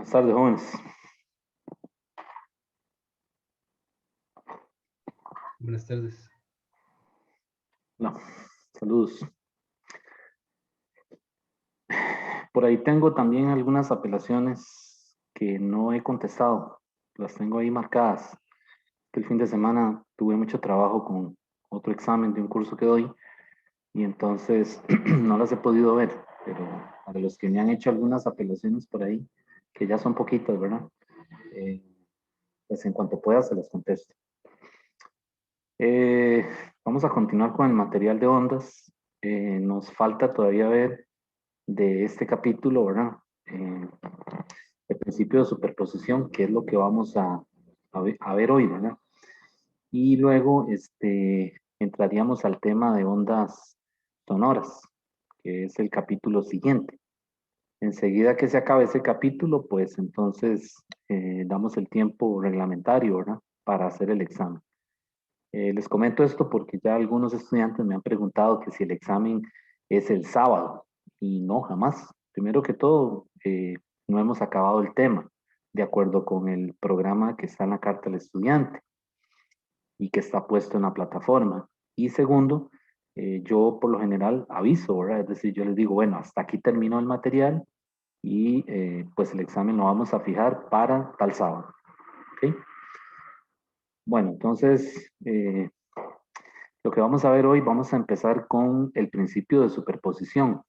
Buenas tardes, jóvenes. Buenas tardes. No, saludos. Por ahí tengo también algunas apelaciones que no he contestado. Las tengo ahí marcadas. El fin de semana tuve mucho trabajo con otro examen de un curso que doy y entonces no las he podido ver. Pero para los que me han hecho algunas apelaciones por ahí, que ya son poquitas, ¿verdad? Eh, pues en cuanto pueda se las contesto. Eh, Vamos a continuar con el material de ondas. Nos falta todavía ver de este capítulo, ¿verdad? El principio de superposición, que es lo que vamos a ver hoy, ¿verdad? Y luego entraríamos al tema de ondas sonoras, que es el capítulo siguiente. Enseguida que se acabe ese capítulo, pues entonces damos el tiempo reglamentario, ¿verdad? Para hacer el examen. Les comento esto porque ya algunos estudiantes me han preguntado que si el examen es el sábado y no, jamás. Primero que todo, no hemos acabado el tema de acuerdo con el programa que está en la carta del estudiante y que está puesto en la plataforma. Y segundo, yo por lo general aviso, ¿verdad? Es decir, yo les digo, bueno, hasta aquí terminó el material y pues el examen lo vamos a fijar para tal sábado. ¿Ok? Bueno, entonces, lo que vamos a ver hoy, vamos a empezar con el principio de superposición.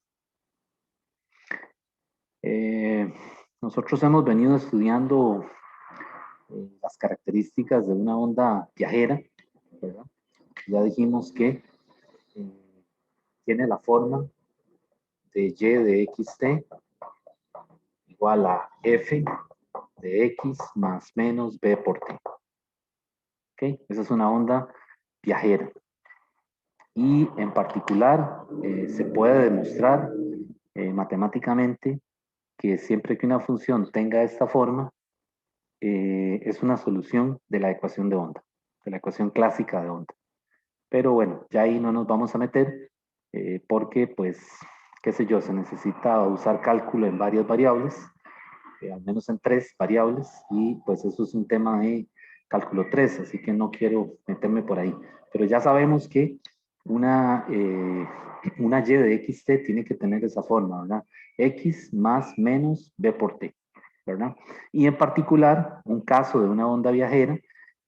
Eh, Nosotros hemos venido estudiando las características de una onda viajera, ¿verdad? Ya dijimos que tiene la forma de y de xt igual a f de x más menos b por t. ¿Okay? Esa es una onda viajera. Y en particular se puede demostrar matemáticamente que siempre que una función tenga esta forma, es una solución de la ecuación de onda, de la ecuación clásica de onda. Pero bueno, ya ahí no nos vamos a meter porque, pues, qué sé yo, se necesita usar cálculo en varias variables, al menos en 3 variables, y pues eso es un tema de cálculo 3, así que no quiero meterme por ahí. Pero ya sabemos que una y de xt tiene que tener esa forma, ¿verdad? X más menos b por t, ¿verdad? Y en particular, un caso de una onda viajera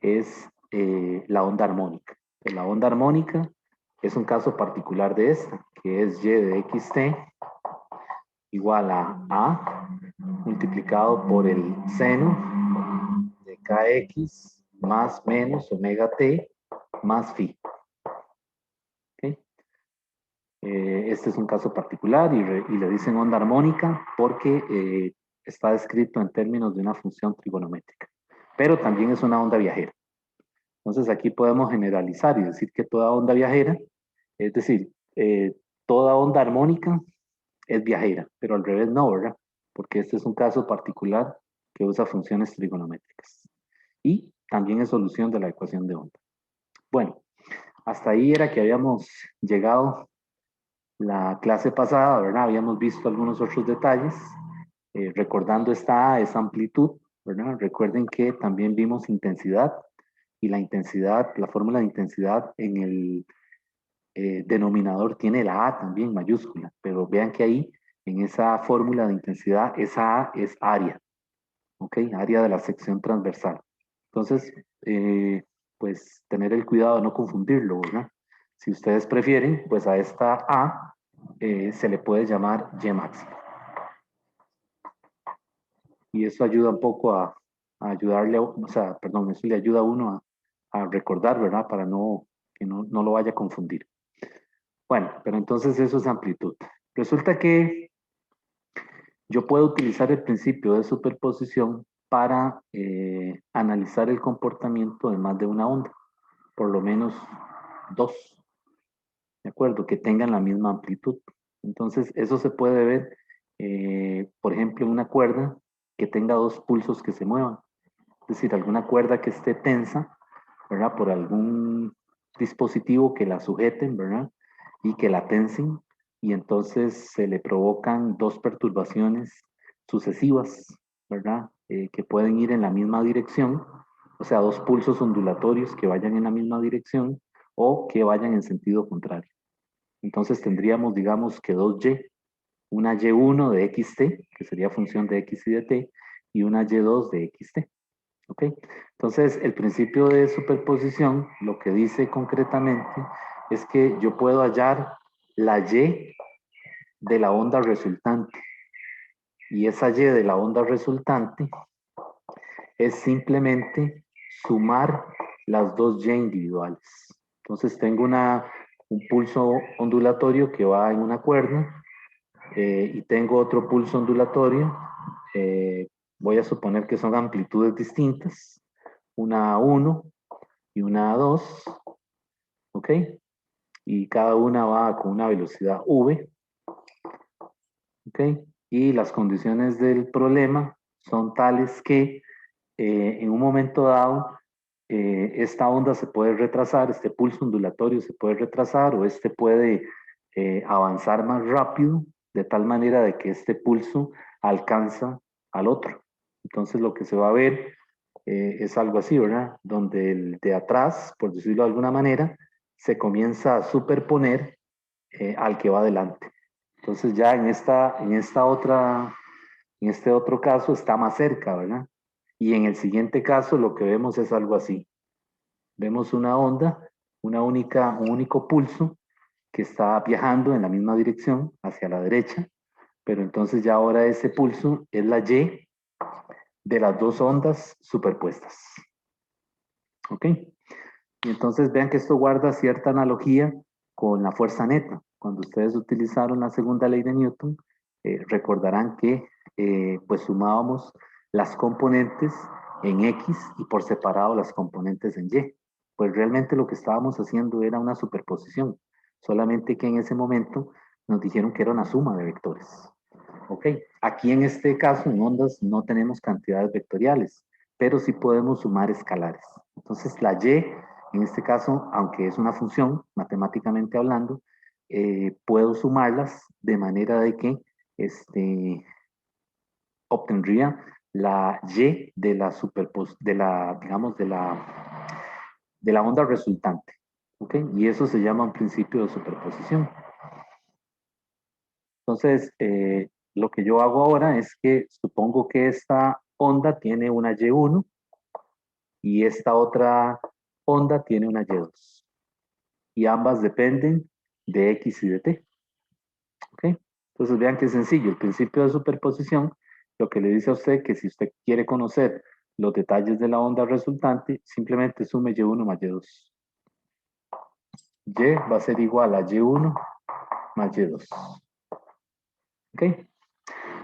es la onda armónica. La onda armónica es un caso particular de esta, que es y de xt igual a multiplicado por el seno de kx más menos omega t más phi. ¿Okay? Este es un caso particular y le dicen onda armónica porque está descrito en términos de una función trigonométrica, pero también es una onda viajera. Entonces aquí podemos generalizar y decir que toda onda viajera, es decir, toda onda armónica es viajera, pero al revés no, ¿verdad? Porque este es un caso particular que usa funciones trigonométricas. Y también es solución de la ecuación de onda. Bueno, hasta ahí era que habíamos llegado la clase pasada, ¿verdad? Habíamos visto algunos otros detalles. Recordando esta A es amplitud, ¿verdad? Recuerden que también vimos intensidad y la intensidad, la fórmula de intensidad en el denominador tiene la A también mayúscula, pero vean que ahí en esa fórmula de intensidad esa A es área, ¿ok? Área de la sección transversal. Entonces, pues tener el cuidado de no confundirlo, ¿verdad? Si ustedes prefieren, pues a esta A se le puede llamar Y máxima. Y eso ayuda un poco a ayudarle, o sea, perdón, eso le ayuda a uno a recordar, ¿verdad? Para que no lo vaya a confundir. Bueno, pero entonces eso es amplitud. Resulta que yo puedo utilizar el principio de superposición para analizar el comportamiento de más de una onda, por lo menos dos, ¿de acuerdo? Que tengan la misma amplitud. Entonces, eso se puede ver, por ejemplo, en una cuerda que tenga dos pulsos que se muevan. Es decir, alguna cuerda que esté tensa, ¿verdad? Por algún dispositivo que la sujeten, ¿verdad? Y que la tensen, y entonces se le provocan dos perturbaciones sucesivas ¿verdad? Que pueden ir en la misma dirección, o sea, dos pulsos ondulatorios que vayan en la misma dirección o que vayan en sentido contrario. Entonces tendríamos, digamos, que dos Y, una Y1 de xt, que sería función de x y de t, y una Y2 de xt. ¿Ok? Entonces, el principio de superposición lo que dice concretamente es que yo puedo hallar la Y de la onda resultante. Y esa Y de la onda resultante es simplemente sumar las dos Y individuales. Entonces tengo un pulso ondulatorio que va en una cuerda y tengo otro pulso ondulatorio. Voy a suponer que son amplitudes distintas, una 1 y una 2, ¿ok? Y cada una va con una velocidad v, ¿ok? Y las condiciones del problema son tales que en un momento dado esta onda se puede retrasar, este pulso ondulatorio se puede retrasar o este puede avanzar más rápido de tal manera de que este pulso alcanza al otro. Entonces lo que se va a ver es algo así, ¿verdad? Donde el de atrás, por decirlo de alguna manera, se comienza a superponer al que va adelante. Entonces ya en este otro caso está más cerca, ¿verdad? Y en el siguiente caso lo que vemos es algo así. Vemos una onda, un único pulso que está viajando en la misma dirección hacia la derecha, pero entonces ya ahora ese pulso es la Y de las dos ondas superpuestas. ¿Ok? Y entonces vean que esto guarda cierta analogía con la fuerza neta. Cuando ustedes utilizaron la segunda ley de Newton, recordarán que pues sumábamos las componentes en X y por separado las componentes en Y. Pues realmente lo que estábamos haciendo era una superposición, solamente que en ese momento nos dijeron que era una suma de vectores. ¿Ok? Aquí en este caso, en ondas, no tenemos cantidades vectoriales, pero sí podemos sumar escalares. Entonces la Y, en este caso, aunque es una función, matemáticamente hablando, puedo sumarlas de manera de que obtendría la Y de la digamos, de la onda resultante. ¿Ok? Y eso se llama un principio de superposición. Entonces, lo que yo hago ahora es que supongo que esta onda tiene una Y1 y esta otra onda tiene una Y2. Y ambas dependen de X y de T. ¿Ok? Entonces vean qué sencillo. El principio de superposición lo que le dice a usted que si usted quiere conocer los detalles de la onda resultante, simplemente sume Y1 más Y2. Y va a ser igual a Y1 más Y2. ¿Ok?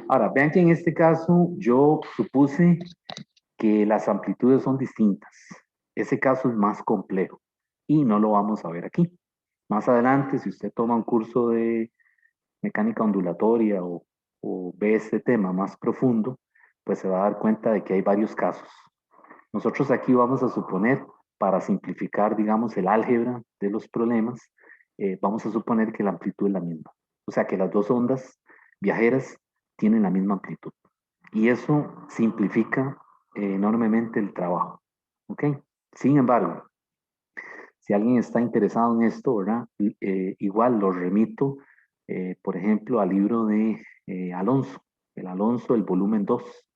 Ahora, vean que en este caso yo supuse que las amplitudes son distintas. Ese caso es más complejo y no lo vamos a ver aquí. Más adelante, si usted toma un curso de mecánica ondulatoria o ve este tema más profundo, pues se va a dar cuenta de que hay varios casos. Nosotros aquí vamos a suponer, para simplificar, digamos, el álgebra de los problemas, vamos a suponer que la amplitud es la misma. O sea, que las dos ondas viajeras tienen la misma amplitud. Y eso simplifica enormemente el trabajo. ¿Ok? Sin embargo, si alguien está interesado en esto, ¿verdad? Igual lo remito, por ejemplo, al libro de Alonso, el Alonso, el volumen 2.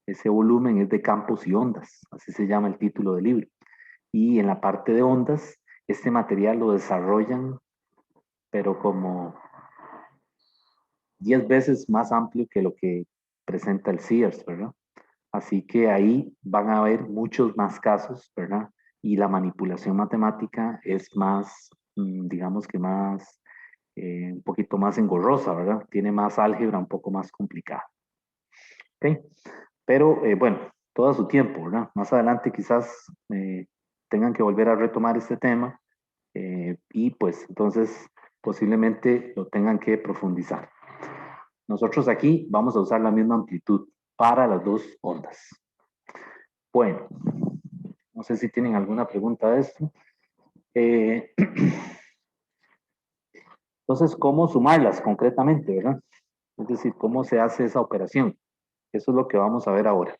Ese volumen es de campos y ondas, así se llama el título del libro. Y en la parte de ondas, este material lo desarrollan, pero como 10 veces más amplio que lo que presenta el Sears, ¿verdad? Así que ahí van a haber muchos más casos, ¿verdad? Y la manipulación matemática es más, digamos que más, un poquito más engorrosa, ¿verdad? Tiene más álgebra, un poco más complicada. ¿Ok? Pero bueno, todo a su tiempo, ¿verdad? Más adelante quizás tengan que volver a retomar este tema y pues entonces posiblemente lo tengan que profundizar. Nosotros aquí vamos a usar la misma amplitud para las dos ondas. Bueno, no sé si tienen alguna pregunta de esto. Entonces, ¿cómo sumarlas concretamente, verdad? Es decir, ¿cómo se hace esa operación? Eso es lo que vamos a ver ahora.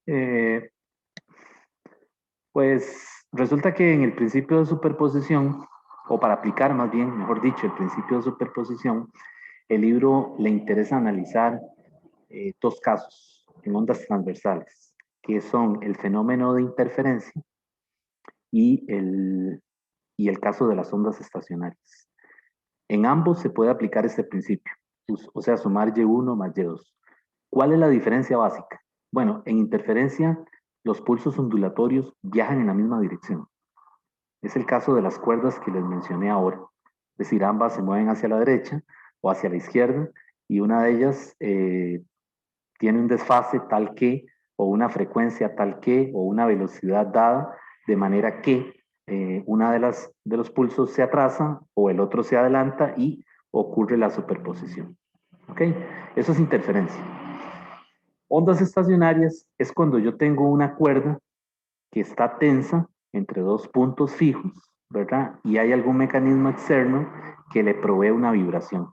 Eh, Pues resulta que en el principio de superposición, o para aplicar más bien, mejor dicho, el principio de superposición, el libro le interesa analizar dos casos en ondas transversales, que son el fenómeno de interferencia y el caso de las ondas estacionarias. En ambos se puede aplicar este principio, o sea, sumar Y1 más Y2. ¿Cuál es la diferencia básica? Bueno, en interferencia, los pulsos ondulatorios viajan en la misma dirección. Es el caso de las cuerdas que les mencioné ahora. Es decir, ambas se mueven hacia la derecha o hacia la izquierda y una de ellas tiene un desfase tal que, o una frecuencia tal que, o una velocidad dada, de manera que una de los pulsos se atrasa o el otro se adelanta y ocurre la superposición. ¿Ok? Eso es interferencia. Ondas estacionarias es cuando yo tengo una cuerda que está tensa entre dos puntos fijos, ¿verdad? Y hay algún mecanismo externo que le provee una vibración,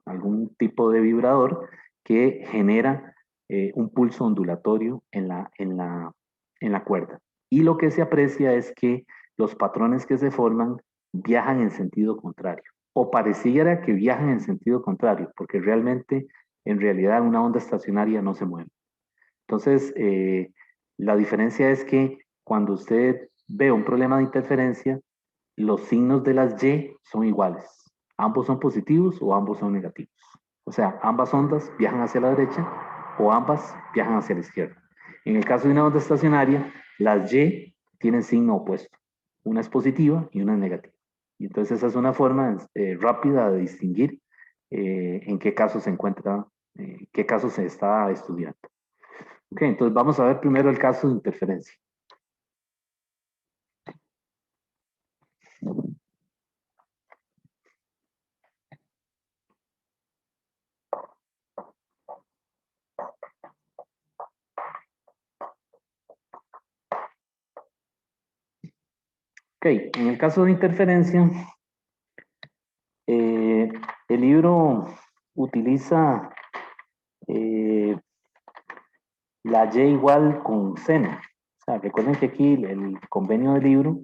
algún tipo de vibrador que genera un pulso ondulatorio en la cuerda. Y lo que se aprecia es que los patrones que se forman viajan en sentido contrario, o pareciera que viajan en sentido contrario, porque realmente, en realidad, una onda estacionaria no se mueve. Entonces, la diferencia es que cuando usted ve un problema de interferencia, los signos de las Y son iguales. Ambos son positivos o ambos son negativos. O sea, ambas ondas viajan hacia la derecha o ambas viajan hacia la izquierda. En el caso de una onda estacionaria, las Y tienen signo opuesto. Una es positiva y una es negativa. Y entonces esa es una forma rápida de distinguir en qué caso se encuentra, qué caso se está estudiando. Ok, entonces vamos a ver primero el caso de interferencia. Ok, en el caso de interferencia, eh, el libro utiliza la Y igual con seno. O sea, recuerden que aquí el convenio del libro,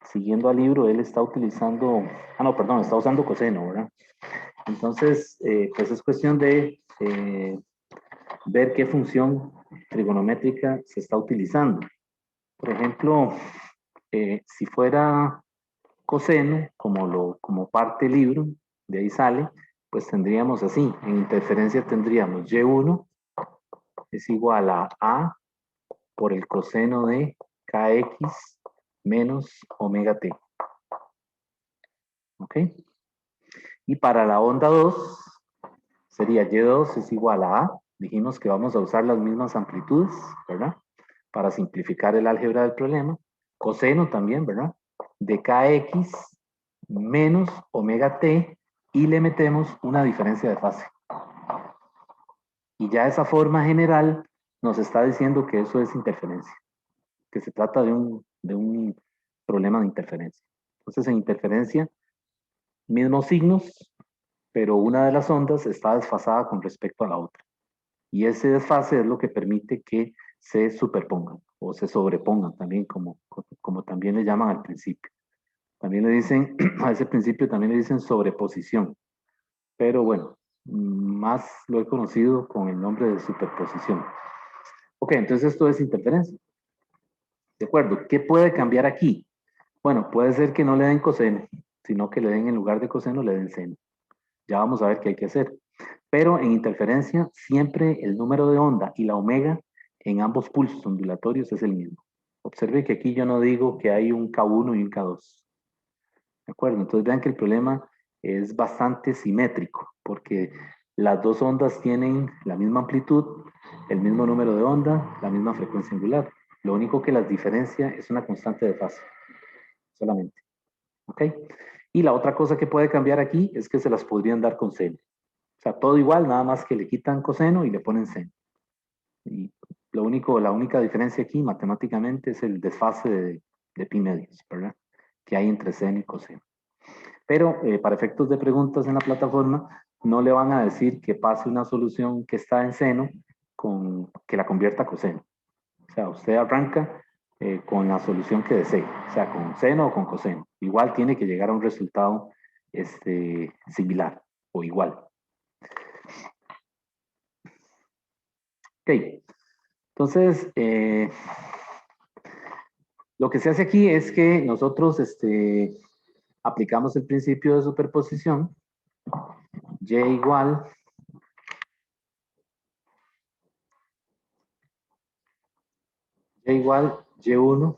siguiendo al libro, él está utilizando, no, perdón, está usando coseno, ¿verdad? Entonces, pues es cuestión de ver qué función trigonométrica se está utilizando. Por ejemplo, si fuera coseno, como parte del libro, de ahí sale, pues tendríamos así, en interferencia tendríamos Y1 es igual a A por el coseno de KX menos omega t. ¿Ok? Y para la onda 2 sería Y2 es igual a A. Dijimos que vamos a usar las mismas amplitudes, ¿verdad? Para simplificar el álgebra del problema. Coseno también, ¿verdad? De KX menos omega t y le metemos una diferencia de fase. Y ya esa forma general nos está diciendo que eso es interferencia, que se trata de un problema de interferencia. Entonces, en interferencia, mismos signos, pero una de las ondas está desfasada con respecto a la otra. Y ese desfase es lo que permite que se superpongan o se sobrepongan también, como también le llaman al principio. También le dicen, a ese principio también le dicen sobreposición, pero bueno, más lo he conocido con el nombre de superposición. Ok, entonces esto es interferencia. De acuerdo, ¿qué puede cambiar aquí? Bueno, puede ser que no le den coseno, sino que le den en lugar de coseno, le den seno. Ya vamos a ver qué hay que hacer. Pero en interferencia, siempre el número de onda y la omega en ambos pulsos ondulatorios es el mismo. Observe que aquí yo no digo que hay un K1 y un K2. ¿De acuerdo? Entonces vean que el problema es bastante simétrico, porque las dos ondas tienen la misma amplitud, el mismo número de onda, la misma frecuencia angular. Lo único que las diferencia es una constante de fase, solamente. ¿Ok? Y la otra cosa que puede cambiar aquí es que se las podrían dar con seno. O sea, todo igual, nada más que le quitan coseno y le ponen seno. Y la única diferencia aquí matemáticamente es el desfase de pi medios, ¿verdad? Que hay entre seno y coseno. Pero para efectos de preguntas en la plataforma, no le van a decir que pase una solución que está en seno con que la convierta a coseno. O sea, usted arranca con la solución que desee, o sea, con seno o con coseno. Igual tiene que llegar a un resultado similar o igual. Ok, entonces, lo que se hace aquí es que nosotros aplicamos el principio de superposición, y igual y1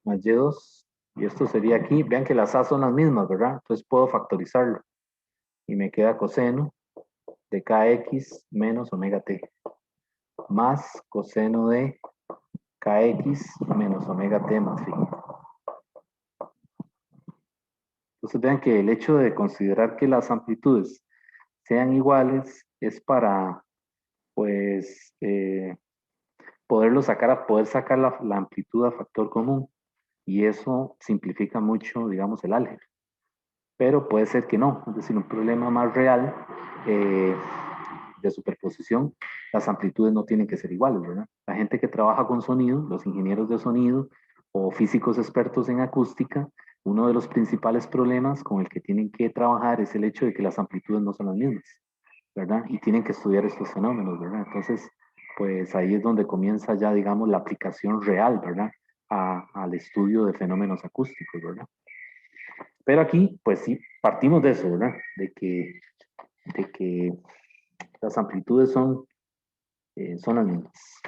más y2, y esto sería aquí, vean que las a son las mismas, ¿verdad? Entonces puedo factorizarlo, y me queda coseno de kx menos omega t, más coseno de kx menos omega t más phi. Entonces vean que el hecho de considerar que las amplitudes sean iguales es para, pues, poder sacar la amplitud a factor común, y eso simplifica mucho, digamos, el álgebra. Pero puede ser que no, es decir, un problema más real eh, de superposición, las amplitudes no tienen que ser iguales, ¿verdad? La gente que trabaja con sonido, los ingenieros de sonido o físicos expertos en acústica, uno de los principales problemas con el que tienen que trabajar es el hecho de que las amplitudes no son las mismas, ¿verdad? Y tienen que estudiar estos fenómenos, ¿verdad? Entonces, pues ahí es donde comienza ya, digamos, la aplicación real, ¿verdad? Al estudio de fenómenos acústicos, ¿verdad? Pero aquí, pues sí, partimos de eso, ¿verdad? De que las amplitudes son las mismas.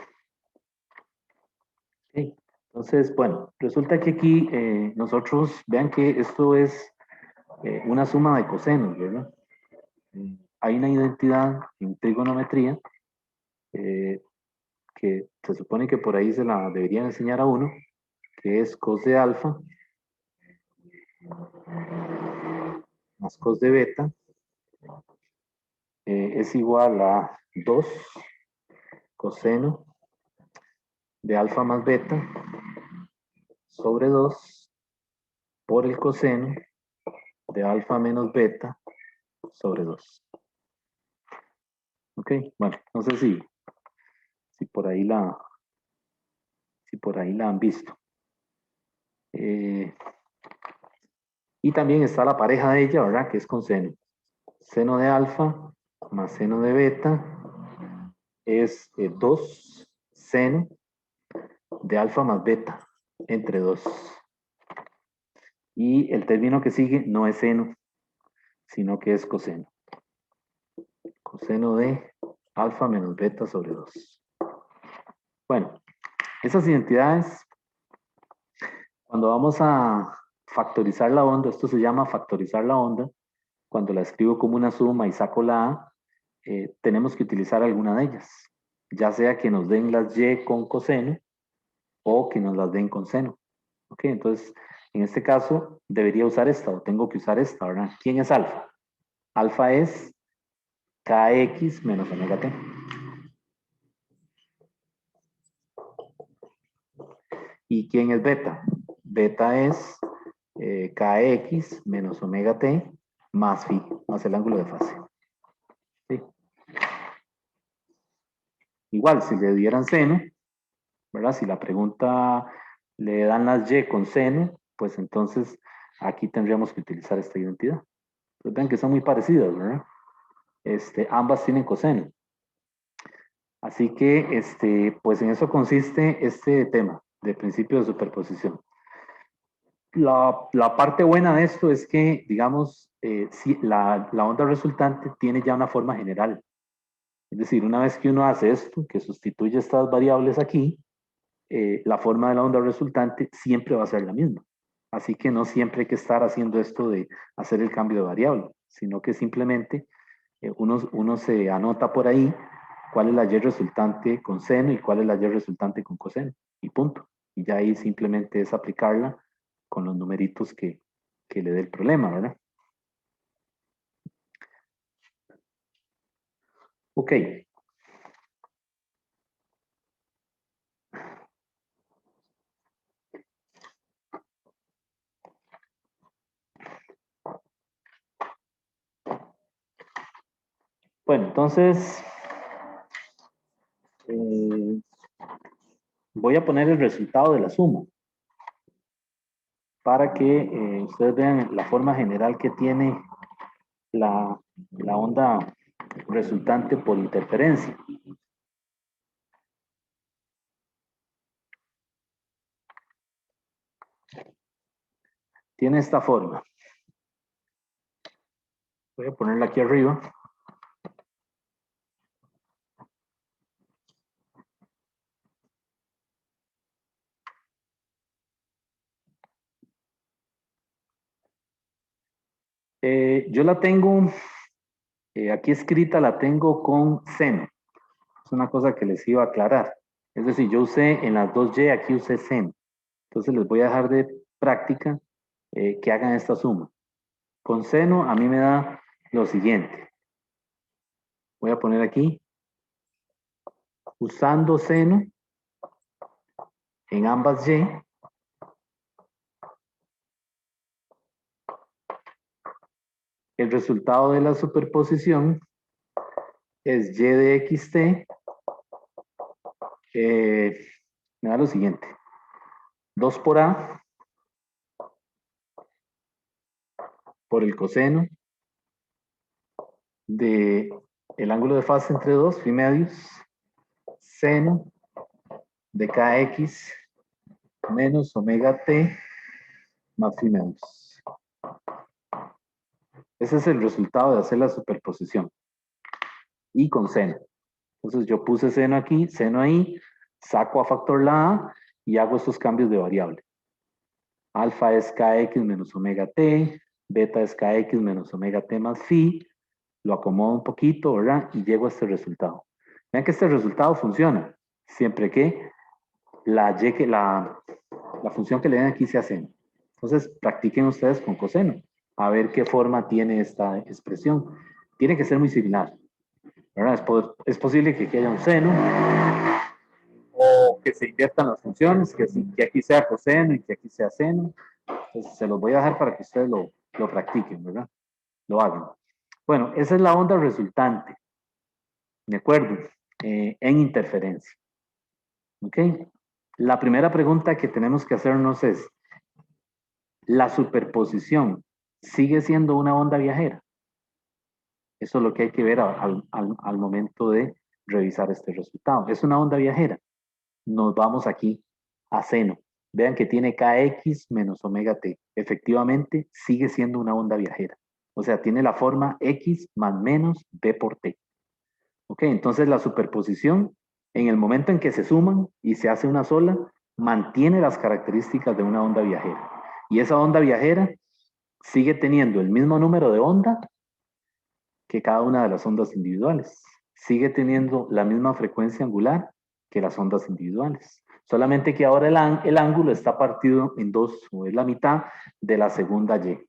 Okay. Entonces, bueno, resulta que aquí nosotros, vean que esto es una suma de cosenos, ¿verdad? Hay una identidad en trigonometría eh, que se supone que por ahí se la deberían enseñar a uno, que es cos de alfa más cos de beta es igual a 2 coseno de alfa más beta sobre 2 por el coseno de alfa menos beta sobre 2. Ok, bueno, no sé si por ahí la han visto. Y también está la pareja de ella, ¿verdad? Que es con seno. Seno de alfa más seno de beta es 2 seno de alfa más beta entre 2. Y el término que sigue no es seno, sino que es coseno. Coseno de alfa menos beta sobre 2. Bueno, esas identidades, cuando vamos a factorizar la onda, esto se llama factorizar la onda, cuando la escribo como una suma y saco la A, tenemos que utilizar alguna de ellas, ya sea que nos den las y con coseno o que nos las den con seno. Ok, entonces en este caso debería usar esta o tengo que usar esta, ¿verdad? ¿Quién es alfa? Alfa es kx menos omega t. ¿Y quién es beta? Beta es kx menos omega t más phi, más el ángulo de fase. ¿Sí? Igual, si le dieran seno, ¿verdad? Si la pregunta le dan las y con seno, pues entonces aquí tendríamos que utilizar esta identidad. Pues ven que son muy parecidas, ¿verdad? Ambas tienen coseno. Así que, pues en eso consiste este tema de principio de superposición. La parte buena de esto es que, digamos, si la onda resultante tiene ya una forma general. Es decir, una vez que uno hace esto, que sustituye estas variables aquí, la forma de la onda resultante siempre va a ser la misma. Así que no siempre hay que estar haciendo esto de hacer el cambio de variable, sino que simplemente uno se anota por ahí cuál es la y resultante con seno y cuál es la y resultante con coseno, y punto. Y ya ahí simplemente es aplicarla con los numeritos que le dé el problema, ¿verdad? Ok. Bueno, entonces voy a poner el resultado de la suma para que ustedes vean la forma general que tiene la onda resultante por interferencia. Tiene esta forma. Voy a ponerla aquí arriba. Yo la tengo, aquí escrita la tengo con seno. Es una cosa que les iba a aclarar. Es decir, yo usé en las 2y, aquí usé seno. Entonces les voy a dejar de práctica que hagan esta suma. Con seno a mí me da lo siguiente. Voy a poner aquí, usando seno en ambas y, el resultado de la superposición es y de xt, me da lo siguiente. 2 por a por el coseno de el ángulo de fase entre dos, phi medios, seno de kx menos omega t más phi medios. Ese es el resultado de hacer la superposición. Y con seno. Entonces yo puse seno aquí, seno ahí, saco a factor la a y hago estos cambios de variable. Alfa es kx menos omega t, beta es kx menos omega t más phi, lo acomodo un poquito, ¿verdad? Y llego a este resultado. Vean que este resultado funciona, siempre que la función que le den aquí sea seno. Entonces, practiquen ustedes con coseno, a ver qué forma tiene esta expresión. Tiene que ser muy similar, ¿verdad? Es posible que aquí haya un seno, o que se inviertan las funciones, que aquí sea coseno y que aquí sea seno. Entonces, se los voy a dejar para que ustedes lo practiquen, ¿verdad? Lo hagan. Bueno, esa es la onda resultante, ¿de acuerdo? En interferencia. ¿Ok? La primera pregunta que tenemos que hacernos es, ¿la superposición sigue siendo una onda viajera? Eso es lo que hay que ver al momento de revisar este resultado. ¿Es una onda viajera? Nos vamos aquí a seno. Vean que tiene kx menos omega t. Efectivamente, sigue siendo una onda viajera. O sea, tiene la forma x más menos b por t. Ok, entonces la superposición, en el momento en que se suman y se hace una sola, mantiene las características de una onda viajera. Y esa onda viajera sigue teniendo el mismo número de onda que cada una de las ondas individuales. Sigue teniendo la misma frecuencia angular que las ondas individuales. Solamente que ahora el ángulo está partido en dos, o es la mitad de la segunda y.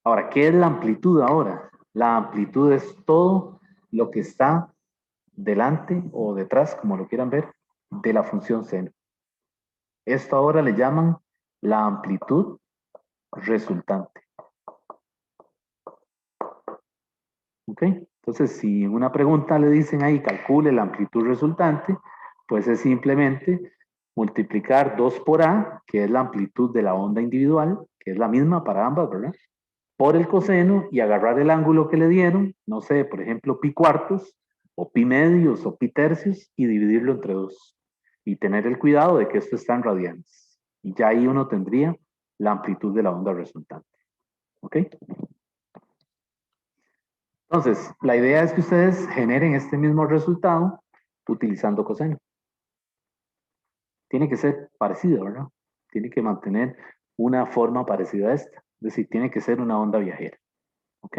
Ahora, ¿qué es la amplitud ahora? La amplitud es todo lo que está delante o detrás, como lo quieran ver, de la función seno. Esto ahora le llaman la amplitud resultante. ¿Ok? Entonces, si en una pregunta le dicen ahí, calcule la amplitud resultante, pues es simplemente multiplicar 2 por a, que es la amplitud de la onda individual, que es la misma para ambas, ¿verdad? Por el coseno y agarrar el ángulo que le dieron, no sé, por ejemplo, pi cuartos, o pi medios, o pi tercios, y dividirlo entre 2. Y tener el cuidado de que esto está en radianes. Y ya ahí uno tendría la amplitud de la onda resultante. ¿Ok? Entonces, la idea es que ustedes generen este mismo resultado utilizando coseno. Tiene que ser parecido, ¿verdad? Tiene que mantener una forma parecida a esta. Es decir, tiene que ser una onda viajera. ¿Ok?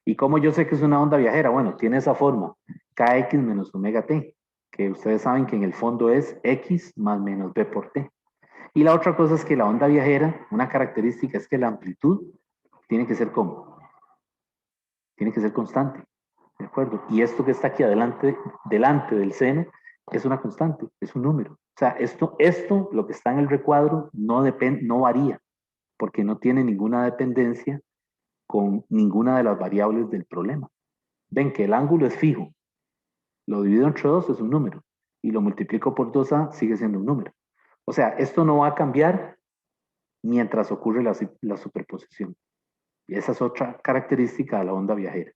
¿Y cómo yo sé que es una onda viajera? Bueno, tiene esa forma, kx menos omega t, que ustedes saben que en el fondo es x más menos b por t. Y la otra cosa es que la onda viajera, una característica es que la amplitud tiene que ser como, tiene que ser constante. ¿De acuerdo? Y esto que está aquí adelante, delante del seno, es una constante, es un número. O sea, esto lo que está en el recuadro, no varía, porque no tiene ninguna dependencia con ninguna de las variables del problema. ven que el ángulo es fijo. Lo divido entre 2, es un número. Y lo multiplico por 2A, sigue siendo un número. O sea, esto no va a cambiar mientras ocurre la superposición. Y esa es otra característica de la onda viajera.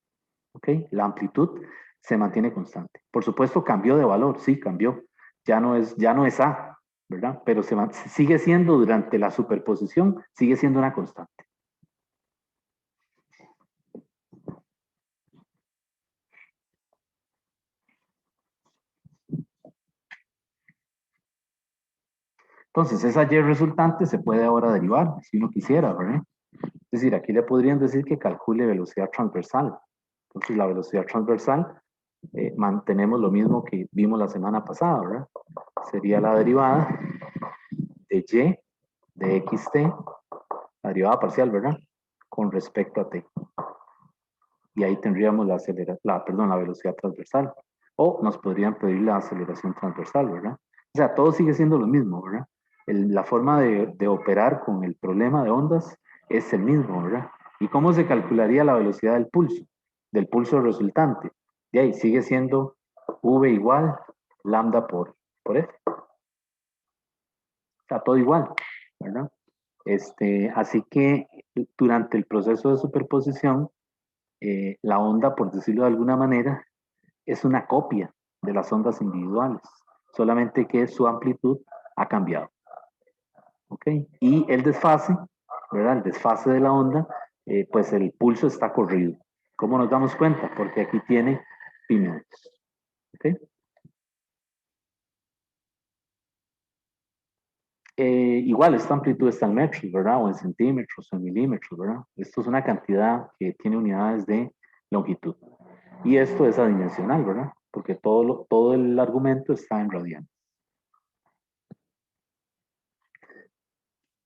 ¿Ok? La amplitud se mantiene constante. Por supuesto, cambió de valor, sí, cambió. Ya no es A, ¿verdad? Pero sigue siendo, durante la superposición, sigue siendo una constante. Entonces, esa Y resultante se puede ahora derivar, si uno quisiera, ¿verdad? Es decir, aquí le podrían decir que calcule velocidad transversal. Entonces, la velocidad transversal, mantenemos lo mismo que vimos la semana pasada, ¿verdad? Sería la derivada de Y de xt, la derivada parcial, ¿verdad? Con respecto a t. Y ahí tendríamos la velocidad transversal. O nos podrían pedir la aceleración transversal, ¿verdad? O sea, todo sigue siendo lo mismo, ¿verdad? La forma de operar con el problema de ondas es el mismo, ¿verdad? ¿Y cómo se calcularía la velocidad del pulso resultante? Y ahí sigue siendo v igual lambda por f. O sea, todo igual, ¿verdad? Así que durante el proceso de superposición, la onda, por decirlo de alguna manera, es una copia de las ondas individuales, solamente que su amplitud ha cambiado. ¿Ok? Y el desfase, ¿verdad? El desfase de la onda, pues el pulso está corrido. ¿Cómo nos damos cuenta? Porque aquí tiene pi medios. ¿Ok? Igual, esta amplitud está en metros, ¿verdad? O en centímetros, o en milímetros, ¿verdad? Esto es una cantidad que tiene unidades de longitud. Y esto es adimensional, ¿verdad? Porque todo el argumento está en radianes.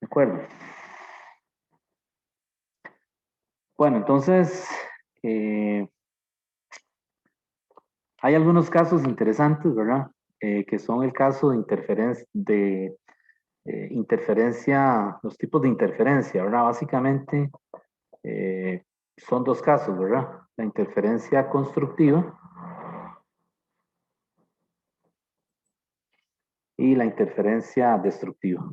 ¿De acuerdo? Bueno, entonces, hay algunos casos interesantes, ¿verdad? Que son el caso de interferencia, los tipos de interferencia, ¿verdad? Básicamente, son dos casos, ¿verdad? La interferencia constructiva y la interferencia destructiva.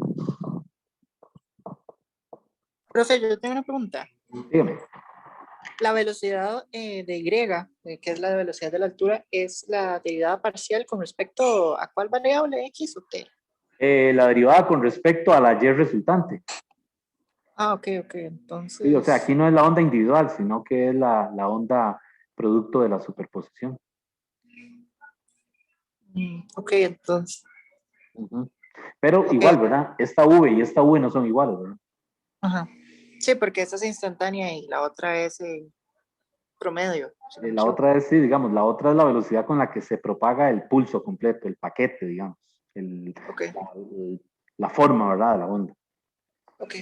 Profe, yo tengo una pregunta. Dígame. La velocidad de Y, que es la velocidad de la altura, ¿es la derivada parcial con respecto a cuál variable, X o T? La derivada con respecto a la Y resultante. Ah, ok, entonces... Sí, o sea, aquí no es la onda individual, sino que es la onda producto de la superposición. Ok, entonces... Pero okay. Igual, ¿verdad? Esta V y esta V no son iguales, ¿verdad? Ajá. Sí, porque esta es instantánea y la otra es promedio. La otra es, sí, digamos, la otra es la velocidad con la que se propaga el pulso completo, el paquete, digamos. Okay. La forma, ¿verdad? De la onda. Ok,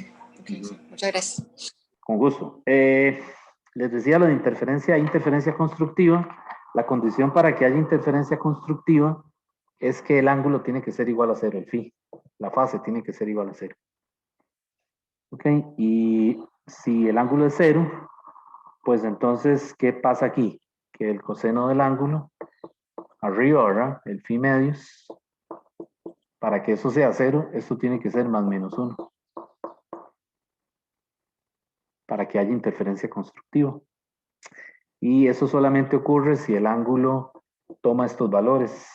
sí. Muchas gracias. Con gusto. Les decía lo de interferencia constructiva. La condición para que haya interferencia constructiva es que el ángulo tiene que ser igual a cero, el phi. La fase tiene que ser igual a cero. ¿Ok? Y si el ángulo es cero, pues entonces, ¿qué pasa aquí? Que el coseno del ángulo, arriba, ¿verdad? El phi medios, para que eso sea cero, esto tiene que ser más menos 1. Para que haya interferencia constructiva. Y eso solamente ocurre si el ángulo toma estos valores.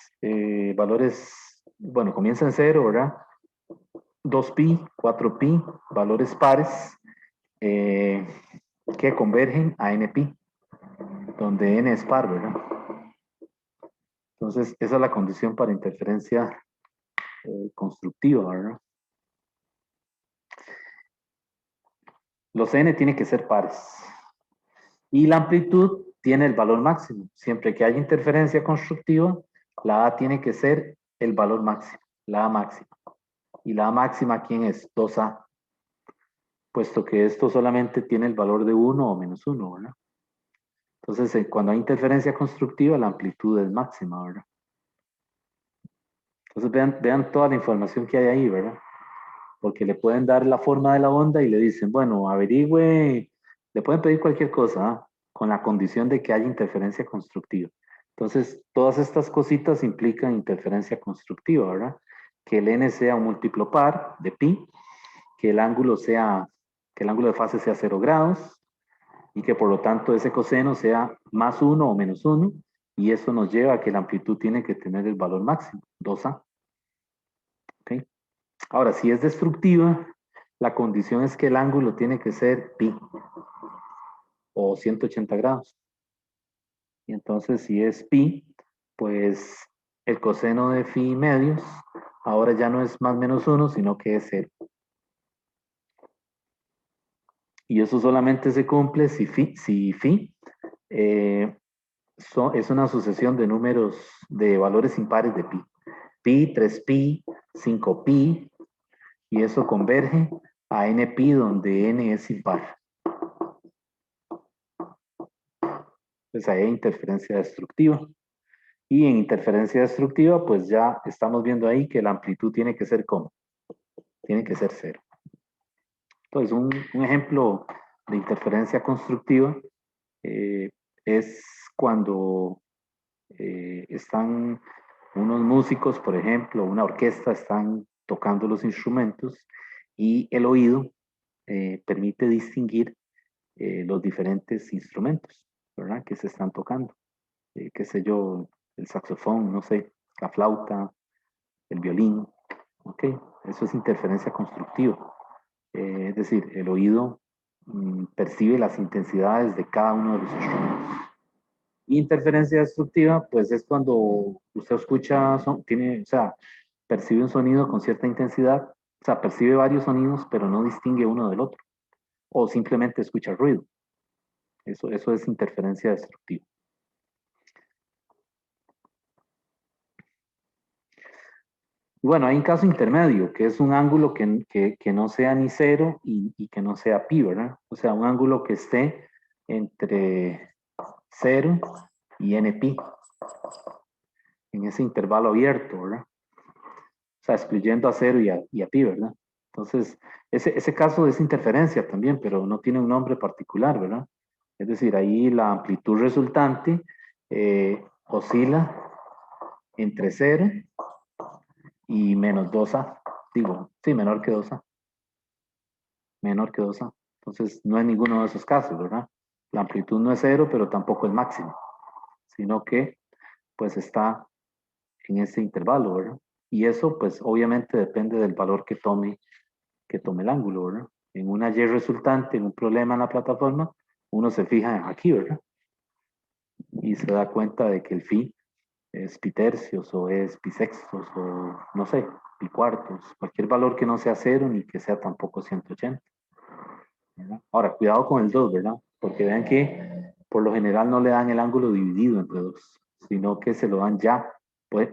Bueno, comienza en 0, ¿verdad? 2pi, 4pi, valores pares que convergen a npi, donde n es par, ¿verdad? Entonces, esa es la condición para interferencia constructiva, ¿verdad? Los n tienen que ser pares. Y la amplitud tiene el valor máximo. Siempre que haya interferencia constructiva, la A tiene que ser el valor máximo, la A máxima. ¿Y la A máxima quién es? 2A. Puesto que esto solamente tiene el valor de 1 o menos 1, ¿verdad? Entonces, cuando hay interferencia constructiva, la amplitud es máxima, ¿verdad? Entonces, vean toda la información que hay ahí, ¿verdad? Porque le pueden dar la forma de la onda y le dicen, bueno, averigüe, le pueden pedir cualquier cosa, ¿ah? con la condición de que haya interferencia constructiva. Entonces, todas estas cositas implican interferencia constructiva, ¿verdad? Que el n sea un múltiplo par de pi, que el ángulo de fase sea 0 grados, y que por lo tanto ese coseno sea más 1 o menos 1, y eso nos lleva a que la amplitud tiene que tener el valor máximo, 2a. ¿Okay? Ahora, si es destructiva, la condición es que el ángulo tiene que ser pi, o 180 grados. Y entonces, si es pi, pues el coseno de phi medios ahora ya no es más menos 1, sino que es 0. Y eso solamente se cumple si phi es una sucesión de números, de valores impares de pi. Pi, 3pi, 5pi, y eso converge a npi, donde n es impar. Pues ahí hay interferencia destructiva. Y en interferencia destructiva, pues ya estamos viendo ahí que la amplitud tiene que ser ¿cómo? Tiene que ser 0. Entonces, un ejemplo de interferencia constructiva es cuando están unos músicos, por ejemplo, una orquesta, están tocando los instrumentos y el oído permite distinguir los diferentes instrumentos, ¿verdad? Que se están tocando. Qué sé yo, el saxofón, no sé, la flauta, el violín, ¿ok? Eso es interferencia constructiva. Es decir, el oído percibe las intensidades de cada uno de los instrumentos. Interferencia destructiva, pues es cuando usted escucha, o sea, percibe un sonido con cierta intensidad, o sea, percibe varios sonidos, pero no distingue uno del otro, o simplemente escucha ruido. Eso es interferencia destructiva. Bueno, hay un caso intermedio, que es un ángulo que no sea ni 0 y que no sea pi, ¿verdad? O sea, un ángulo que esté entre 0 y npi, en ese intervalo abierto, ¿verdad? O sea, excluyendo a 0 y a pi, ¿verdad? Entonces, ese caso es interferencia también, pero no tiene un nombre particular, ¿verdad? Es decir, ahí la amplitud resultante oscila entre 0 y menos 2a. Digo, sí, menor que 2a. Menor que 2a. Entonces, no es ninguno de esos casos, ¿verdad? La amplitud no es 0, pero tampoco es máximo, sino que, pues, está en ese intervalo, ¿verdad? Y eso, pues, obviamente depende del valor que tome el ángulo, ¿verdad? En una Y resultante, en un problema en la plataforma, uno se fija aquí, ¿verdad? Y se da cuenta de que el phi es pi tercios o es pi sextos o no sé, pi cuartos, cualquier valor que no sea 0 ni que sea tampoco 180. ¿Verdad? Ahora, cuidado con el 2, ¿verdad? Porque vean que por lo general no le dan el ángulo dividido entre 2, sino que se lo dan ya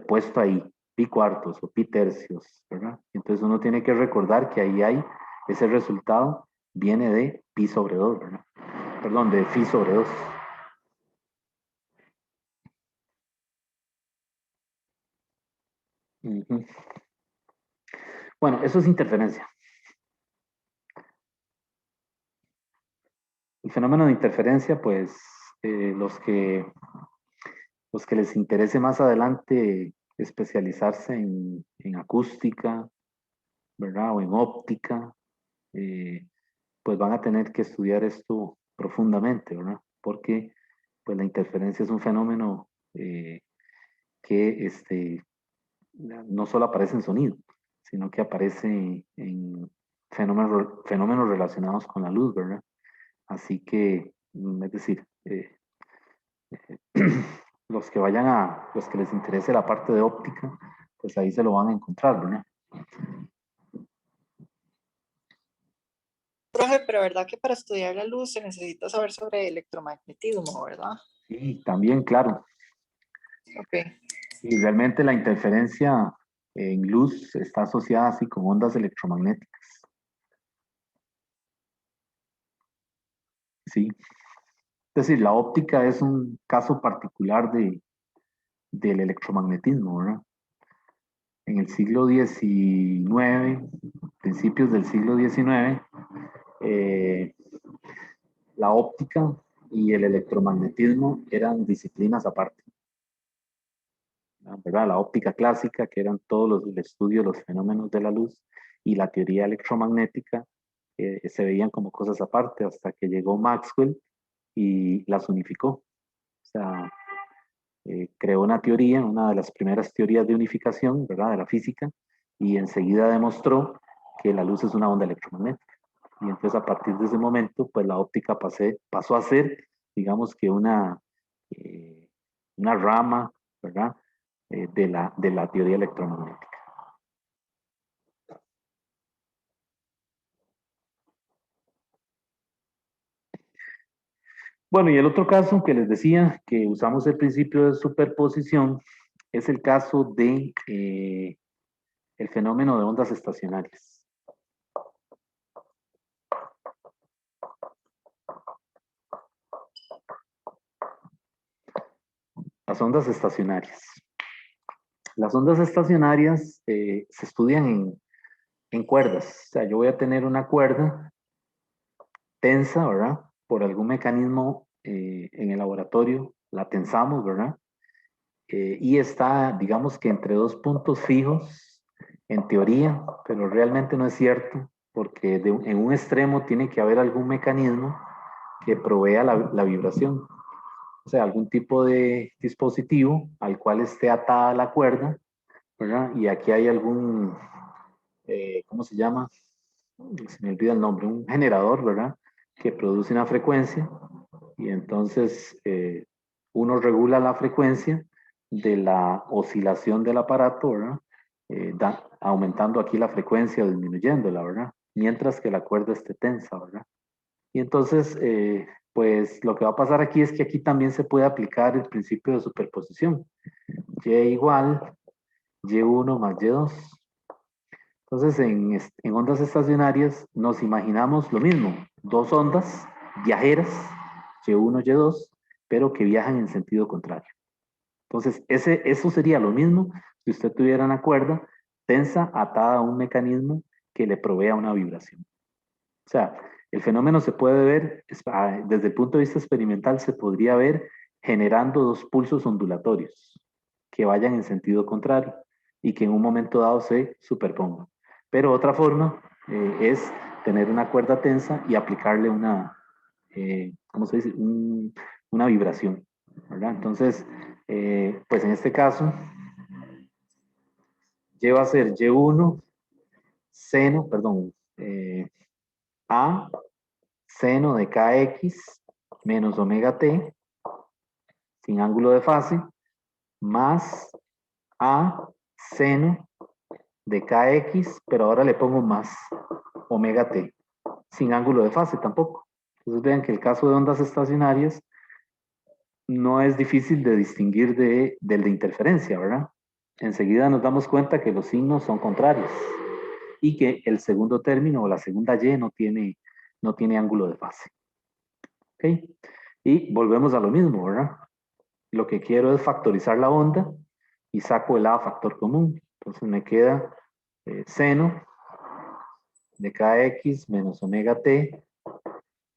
puesto ahí, pi cuartos o pi tercios, ¿verdad? Entonces uno tiene que recordar que ahí hay ese resultado viene de pi sobre 2, ¿verdad? Perdón, de phi sobre 2. Uh-huh. Bueno, eso es interferencia. El fenómeno de interferencia, pues los que les interese más adelante especializarse en acústica, ¿verdad? O en óptica, pues van a tener que estudiar esto profundamente, ¿verdad? Porque pues la interferencia es un fenómeno que no solo aparece en sonido, sino que aparece en fenómenos relacionados con la luz, ¿verdad? Así que, es decir, los que les interese la parte de óptica, pues ahí se lo van a encontrar, ¿verdad? Profe, pero verdad que para estudiar la luz se necesita saber sobre electromagnetismo, ¿verdad? Sí, también, claro. Ok. Y realmente la interferencia en luz está asociada así con ondas electromagnéticas. Sí. Es decir, la óptica es un caso particular del electromagnetismo, ¿verdad? En el siglo XIX, principios del siglo XIX, la óptica y el electromagnetismo eran disciplinas aparte. ¿Verdad? La óptica clásica, que eran el estudio de los fenómenos de la luz, y la teoría electromagnética se veían como cosas aparte hasta que llegó Maxwell y las unificó. O sea, creó una teoría, una de las primeras teorías de unificación, ¿verdad? De la física, y enseguida demostró que la luz es una onda electromagnética. Y entonces a partir de ese momento, pues la óptica pasó a ser, digamos que una rama, ¿verdad? De la teoría electromagnética. Bueno, y el otro caso que les decía que usamos el principio de superposición es el caso de el fenómeno de ondas estacionarias. Las ondas estacionarias. Las ondas estacionarias se estudian en cuerdas. O sea, yo voy a tener una cuerda tensa, ¿verdad? Por algún mecanismo en el laboratorio, la tensamos, ¿verdad? Y está, digamos que entre dos puntos fijos, en teoría, pero realmente no es cierto, porque en un extremo tiene que haber algún mecanismo que provea la vibración. O sea, algún tipo de dispositivo al cual esté atada la cuerda, ¿verdad? Y aquí hay algún, ¿cómo se llama? Se me olvida el nombre, un generador, ¿verdad? Que produce una frecuencia y entonces uno regula la frecuencia de la oscilación del aparato, ¿verdad? Aumentando aquí la frecuencia o disminuyéndola, ¿verdad? Mientras que la cuerda esté tensa, ¿verdad? Y entonces, pues lo que va a pasar aquí es que aquí también se puede aplicar el principio de superposición. Y igual Y1 más Y2. Entonces, en ondas estacionarias nos imaginamos lo mismo, dos ondas viajeras, Y1, Y2, pero que viajan en sentido contrario. Entonces, eso sería lo mismo si usted tuviera una cuerda tensa atada a un mecanismo que le provea una vibración. O sea, el fenómeno se puede ver, desde el punto de vista experimental, se podría ver generando dos pulsos ondulatorios que vayan en sentido contrario y que en un momento dado se superpongan. Pero otra forma es tener una cuerda tensa y aplicarle ¿cómo se dice? Una vibración, ¿verdad? Entonces, pues en este caso, Y va a ser Y1 seno, perdón, A seno de kx menos omega t sin ángulo de fase más a seno de kx, pero ahora le pongo más omega t sin ángulo de fase tampoco. Entonces vean que el caso de ondas estacionarias no es difícil de distinguir del de interferencia, ¿verdad? Enseguida nos damos cuenta que los signos son contrarios y que el segundo término o la segunda y no tiene ángulo de fase. ¿Ok? Y volvemos a lo mismo, ¿verdad? Lo que quiero es factorizar la onda y saco el A factor común. Entonces me queda seno de kx menos omega t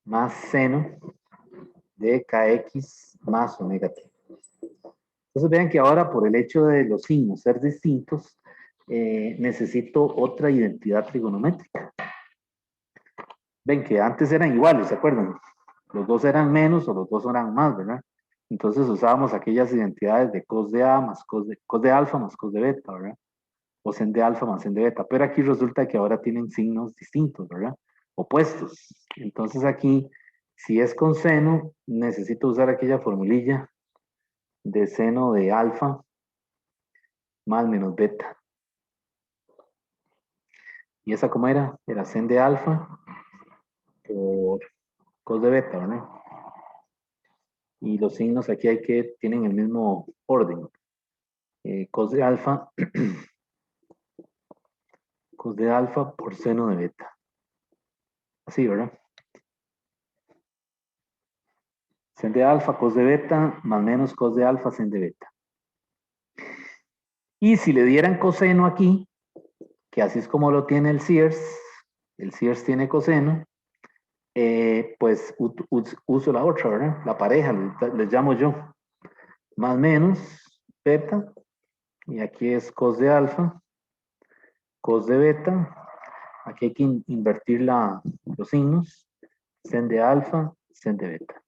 más seno de kx más omega t. Entonces vean que ahora por el hecho de los signos ser distintos, necesito otra identidad trigonométrica. Ven que antes eran iguales, ¿se acuerdan? Los dos eran menos o los dos eran más, ¿verdad? Entonces usábamos aquellas identidades de cos de A más cos de alfa más cos de beta, ¿verdad? O sen de alfa más sen de beta. Pero aquí resulta que ahora tienen signos distintos, ¿verdad? Opuestos. Entonces aquí, si es con seno, necesito usar aquella formulilla de seno de alfa más menos beta. ¿Y esa cómo era? Era sen de alfa por cos de beta, ¿verdad? Y los signos aquí tienen el mismo orden. Cos de alfa, cos de alfa por seno de beta. Así, ¿verdad? Sen de alfa, cos de beta, más menos cos de alfa, sen de beta. Y si le dieran coseno aquí, que así es como lo tiene el Sears tiene coseno, pues uso la otra, ¿verdad? La pareja, les llamo yo. Más menos beta, y aquí es cos de alfa, cos de beta. Aquí hay que invertir los signos. Sen de alfa, sen de beta.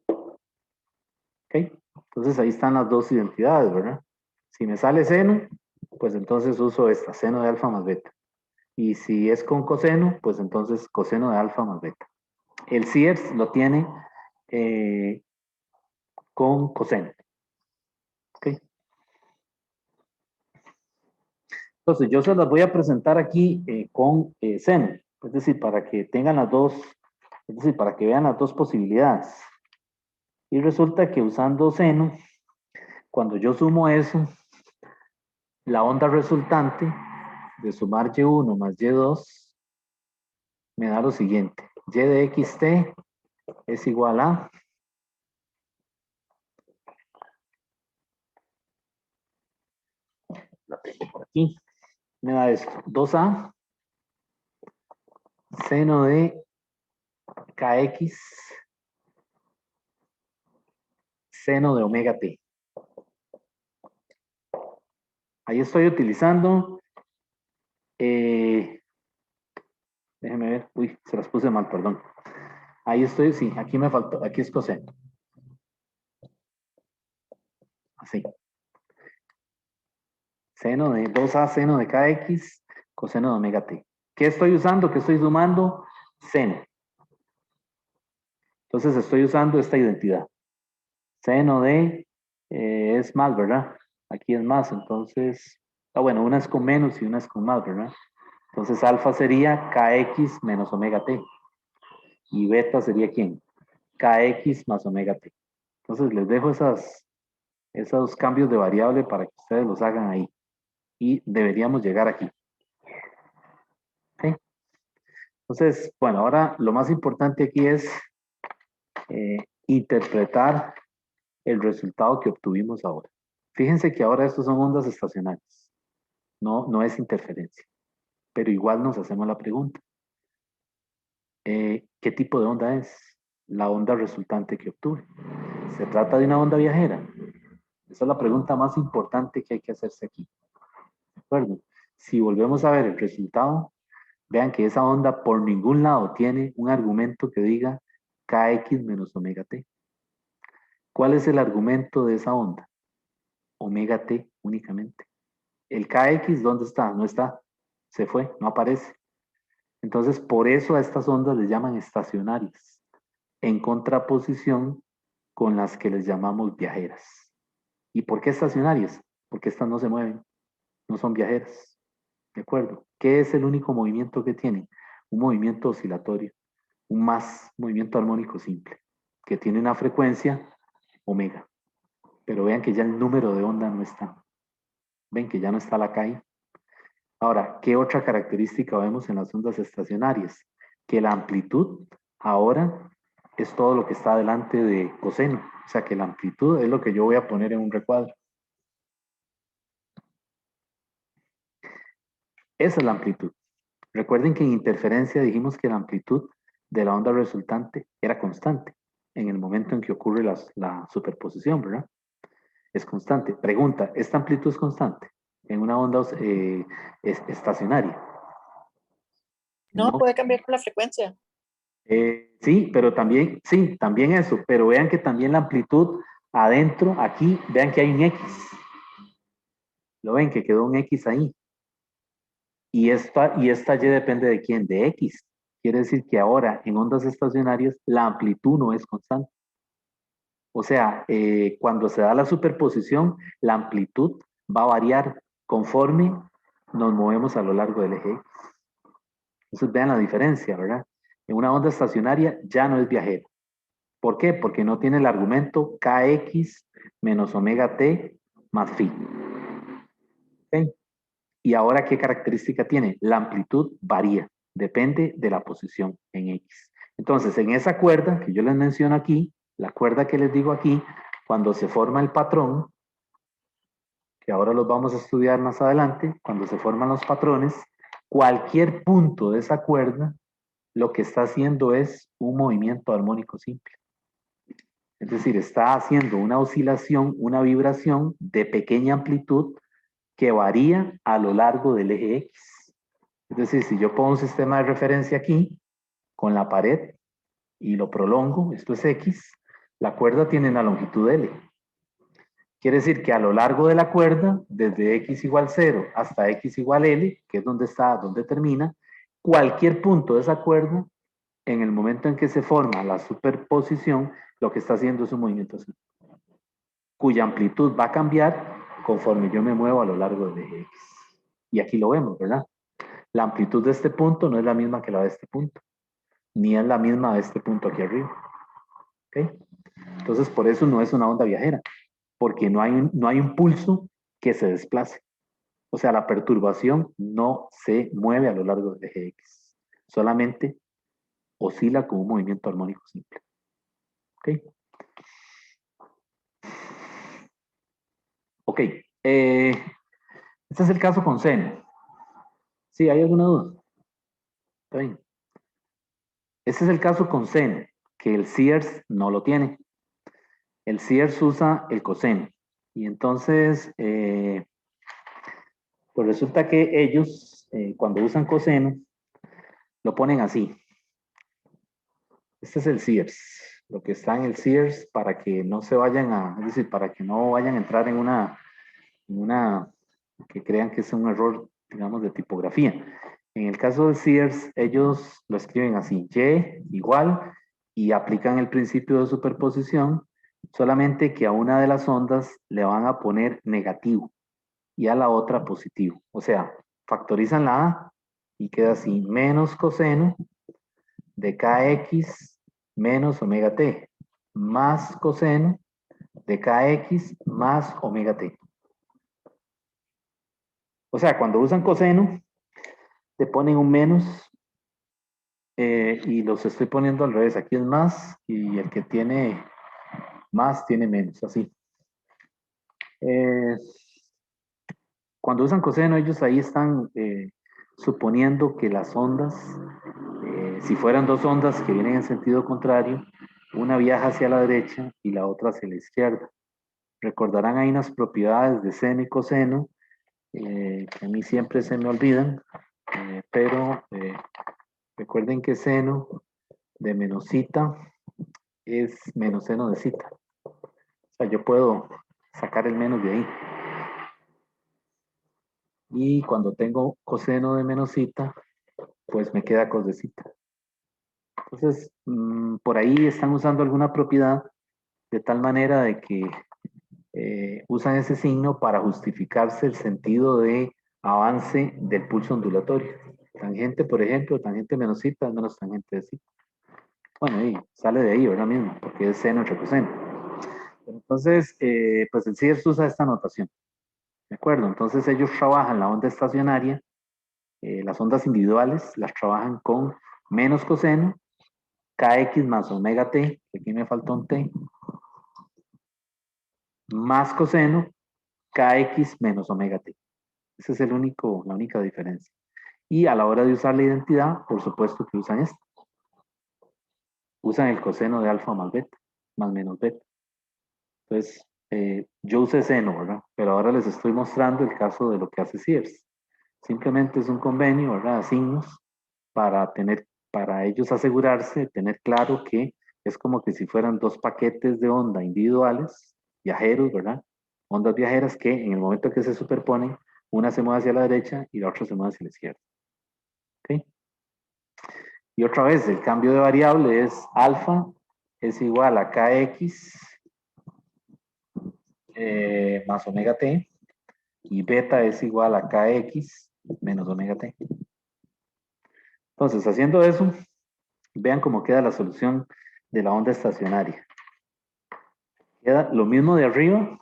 ¿Ok? Entonces ahí están las dos identidades, ¿verdad? Si me sale seno, pues entonces uso esta, seno de alfa más beta. Y si es con coseno, pues entonces coseno de alfa más beta. El CIEPS lo tiene con coseno. ¿Ok? Entonces yo se las voy a presentar aquí con seno. Es decir, para que tengan las dos, es decir, para que vean las dos posibilidades. Y resulta que usando seno, cuando yo sumo eso, la onda resultante de sumar Y1 más Y2 me da lo siguiente. Y de xt es igual a la tengo por aquí. Me da esto. 2a seno de kx seno de omega t. Ahí estoy utilizando déjenme ver. Uy, se las puse mal, perdón. Ahí estoy, sí, aquí me faltó. Aquí es coseno. Así. Seno de 2a seno de kx coseno de omega t. ¿Qué estoy usando? ¿Qué estoy sumando? Seno. Entonces estoy usando esta identidad. Seno de es más, ¿verdad? Aquí es más, entonces, bueno, una es con menos y una es con más, ¿verdad? Entonces alfa sería kx menos omega t. Y beta sería ¿quién? Kx más omega t. Entonces les dejo esos cambios de variable para que ustedes los hagan ahí. Y deberíamos llegar aquí. ¿Okay? Entonces, bueno, ahora lo más importante aquí es interpretar el resultado que obtuvimos ahora. Fíjense que ahora estos son ondas estacionarias. No es interferencia. Pero igual nos hacemos la pregunta. ¿Qué tipo de onda es? La onda resultante que obtuve. ¿Se trata de una onda viajera? Esa es la pregunta más importante que hay que hacerse aquí. ¿De acuerdo? Si volvemos a ver el resultado, vean que esa onda por ningún lado tiene un argumento que diga kx menos omega t. ¿Cuál es el argumento de esa onda? Omega t únicamente. El kx, ¿dónde está? No está. Se fue, no aparece. Entonces, por eso a estas ondas les llaman estacionarias, en contraposición con las que les llamamos viajeras. ¿Y por qué estacionarias? Porque estas no se mueven, no son viajeras. ¿De acuerdo? ¿Qué es el único movimiento que tienen? Un movimiento oscilatorio, un más movimiento armónico simple, que tiene una frecuencia omega. Pero vean que ya el número de onda no está. Ven que ya no está la KI. Ahora, ¿qué otra característica vemos en las ondas estacionarias? Que la amplitud ahora es todo lo que está delante de coseno. O sea que la amplitud es lo que yo voy a poner en un recuadro. Esa es la amplitud. Recuerden que en interferencia dijimos que la amplitud de la onda resultante era constante en el momento en que ocurre la superposición, ¿verdad? Es constante. Pregunta, ¿esta amplitud es constante en una onda estacionaria? No, No. puede cambiar con la frecuencia. Sí, pero también, sí, también eso, pero vean que también la amplitud adentro, aquí, vean que hay un X. Lo ven que quedó un X ahí. Y esta Y depende de quién, de X. Quiere decir que ahora en ondas estacionarias la amplitud no es constante. O sea, cuando se da la superposición, la amplitud va a variar conforme nos movemos a lo largo del eje X. Entonces vean la diferencia, ¿verdad? En una onda estacionaria ya no es viajera. ¿Por qué? Porque no tiene el argumento kx menos omega t más phi. ¿Okay? Y ahora, ¿qué característica tiene? La amplitud varía, depende de la posición en x. Entonces, en esa cuerda que yo les menciono aquí, la cuerda que les digo aquí, cuando se forma el patrón, que ahora los vamos a estudiar más adelante, cuando se forman los patrones, cualquier punto de esa cuerda lo que está haciendo es un movimiento armónico simple. Es decir, está haciendo una oscilación, una vibración de pequeña amplitud que varía a lo largo del eje X. Es decir, si yo pongo un sistema de referencia aquí, con la pared, y lo prolongo, esto es X, la cuerda tiene una longitud L. Quiere decir que a lo largo de la cuerda, desde X igual 0 hasta X igual L, que es donde está, donde termina, cualquier punto de esa cuerda, en el momento en que se forma la superposición, lo que está haciendo es un movimiento así, cuya amplitud va a cambiar conforme yo me muevo a lo largo del eje X. Y aquí lo vemos, ¿verdad? La amplitud de este punto no es la misma que la de este punto, ni es la misma de este punto aquí arriba. ¿Ok? Entonces, por eso no es una onda viajera, porque no hay un pulso que se desplace. O sea, la perturbación no se mueve a lo largo del eje X, solamente oscila con un movimiento armónico simple. ¿Ok? Ok. Este es el caso con seno. ¿Sí? ¿Hay alguna duda? Está bien. Este es el caso con seno, que el Sears no lo tiene. El Sears usa el coseno. Y entonces, pues resulta que ellos, cuando usan coseno, lo ponen así. Este es el Sears, lo que está en el Sears para que no se vayan es decir, para que no vayan a entrar en que crean que es un error, digamos, de tipografía. En el caso de Sears, ellos lo escriben así, Y igual, y aplican el principio de superposición, solamente que a una de las ondas le van a poner negativo y a la otra positivo. O sea, factorizan la A y queda así, menos coseno de kx menos omega t, más coseno de kx más omega t. O sea, cuando usan coseno, te ponen un menos y los estoy poniendo al revés. Aquí es más y el que tiene más tiene menos, así. Cuando usan coseno, ellos ahí están suponiendo que las ondas, si fueran dos ondas que vienen en sentido contrario, una viaja hacia la derecha y la otra hacia la izquierda. Recordarán ahí unas propiedades de seno y coseno, que a mí siempre se me olvidan, pero recuerden que seno de menos cita es menos seno de cita. O sea, yo puedo sacar el menos de ahí. Y cuando tengo coseno de menos cita, pues me queda cos de cita. Entonces, por ahí están usando alguna propiedad de tal manera de que usan ese signo para justificarse el sentido de avance del pulso ondulatorio. Tangente, por ejemplo, tangente menos cita es menos tangente de cita. Bueno, y sale de ahí, ¿verdad? Mismo, porque es seno entre coseno. Entonces, pues el CIERS usa esta notación. ¿De acuerdo? Entonces ellos trabajan la onda estacionaria, las ondas individuales, las trabajan con menos coseno, kx más omega t, que aquí me faltó un t, más coseno, kx menos omega t. Esa es la única diferencia. Y a la hora de usar la identidad, por supuesto que usan esto. Usan el coseno de alfa más beta, más menos beta. Entonces, yo usé seno, ¿verdad? Pero ahora les estoy mostrando el caso de lo que hace Sears. Simplemente es un convenio, ¿verdad? Signos para ellos asegurarse, tener claro que es como que si fueran dos paquetes de onda individuales, viajeros, ¿verdad? Ondas viajeras que en el momento que se superponen, una se mueve hacia la derecha y la otra se mueve hacia la izquierda. ¿Ok? Y otra vez, el cambio de variable es alfa es igual a kx más omega t y beta es igual a kx menos omega t. Entonces, haciendo eso, vean cómo queda la solución de la onda estacionaria. Queda lo mismo de arriba,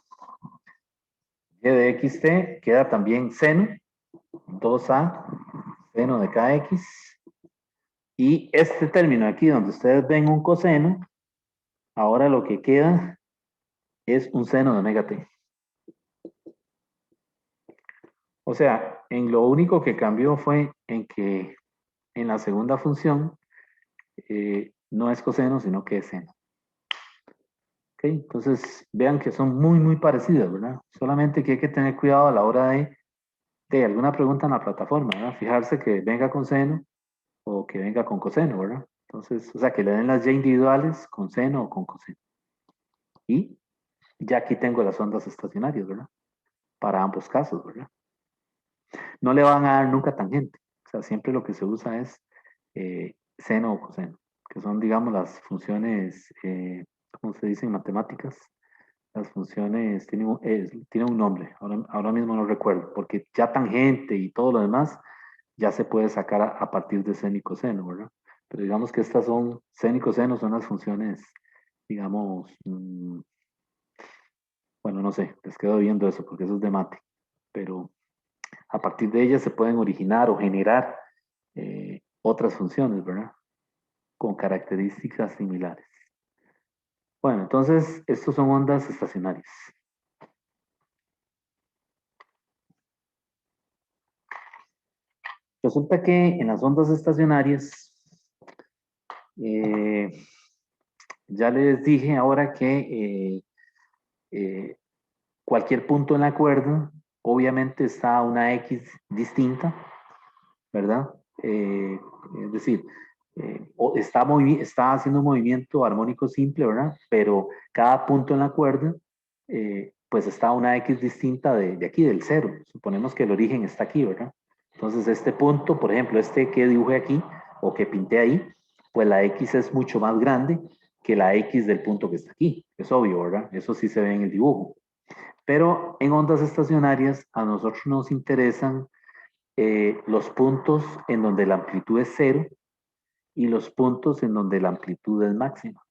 y de xt, queda también seno, 2a, seno de kx, y este término aquí donde ustedes ven un coseno, ahora lo que queda es un seno de omega t. O sea, en lo único que cambió fue en que en la segunda función no es coseno, sino que es seno. Ok, entonces vean que son muy, muy parecidas, ¿verdad? Solamente que hay que tener cuidado a la hora de alguna pregunta en la plataforma, ¿verdad? Fijarse que venga con seno o que venga con coseno, ¿verdad? Entonces, o sea, que le den las Y individuales con seno o con coseno. Y ya aquí tengo las ondas estacionarias, ¿verdad? Para ambos casos, ¿verdad? No le van a dar nunca tangente. O sea, siempre lo que se usa es seno o coseno, que son, digamos, las funciones, ¿cómo se dice en matemáticas? Las funciones tienen un nombre, ahora mismo no recuerdo, porque ya tangente y todo lo demás ya se puede sacar a partir de seno y coseno, ¿verdad? Pero digamos que estas son, seno y coseno son las funciones, digamos, bueno, no sé, les quedo viendo eso porque eso es de mate, pero a partir de ellas se pueden originar o generar otras funciones, ¿verdad? Con características similares. Bueno, entonces, estos son ondas estacionarias. Resulta que en las ondas estacionarias, ya les dije ahora que cualquier punto en la cuerda, obviamente está una X distinta, ¿verdad? Es decir, está haciendo un movimiento armónico simple, ¿verdad? Pero cada punto en la cuerda, pues está una X distinta de aquí, del cero. Suponemos que el origen está aquí, ¿verdad? Entonces este punto, por ejemplo, este que dibujé aquí o que pinté ahí, pues la X es mucho más grande que la X del punto que está aquí. Es obvio, ¿verdad? Eso sí se ve en el dibujo. Pero en ondas estacionarias a nosotros nos interesan los puntos en donde la amplitud es cero y los puntos en donde la amplitud es máxima.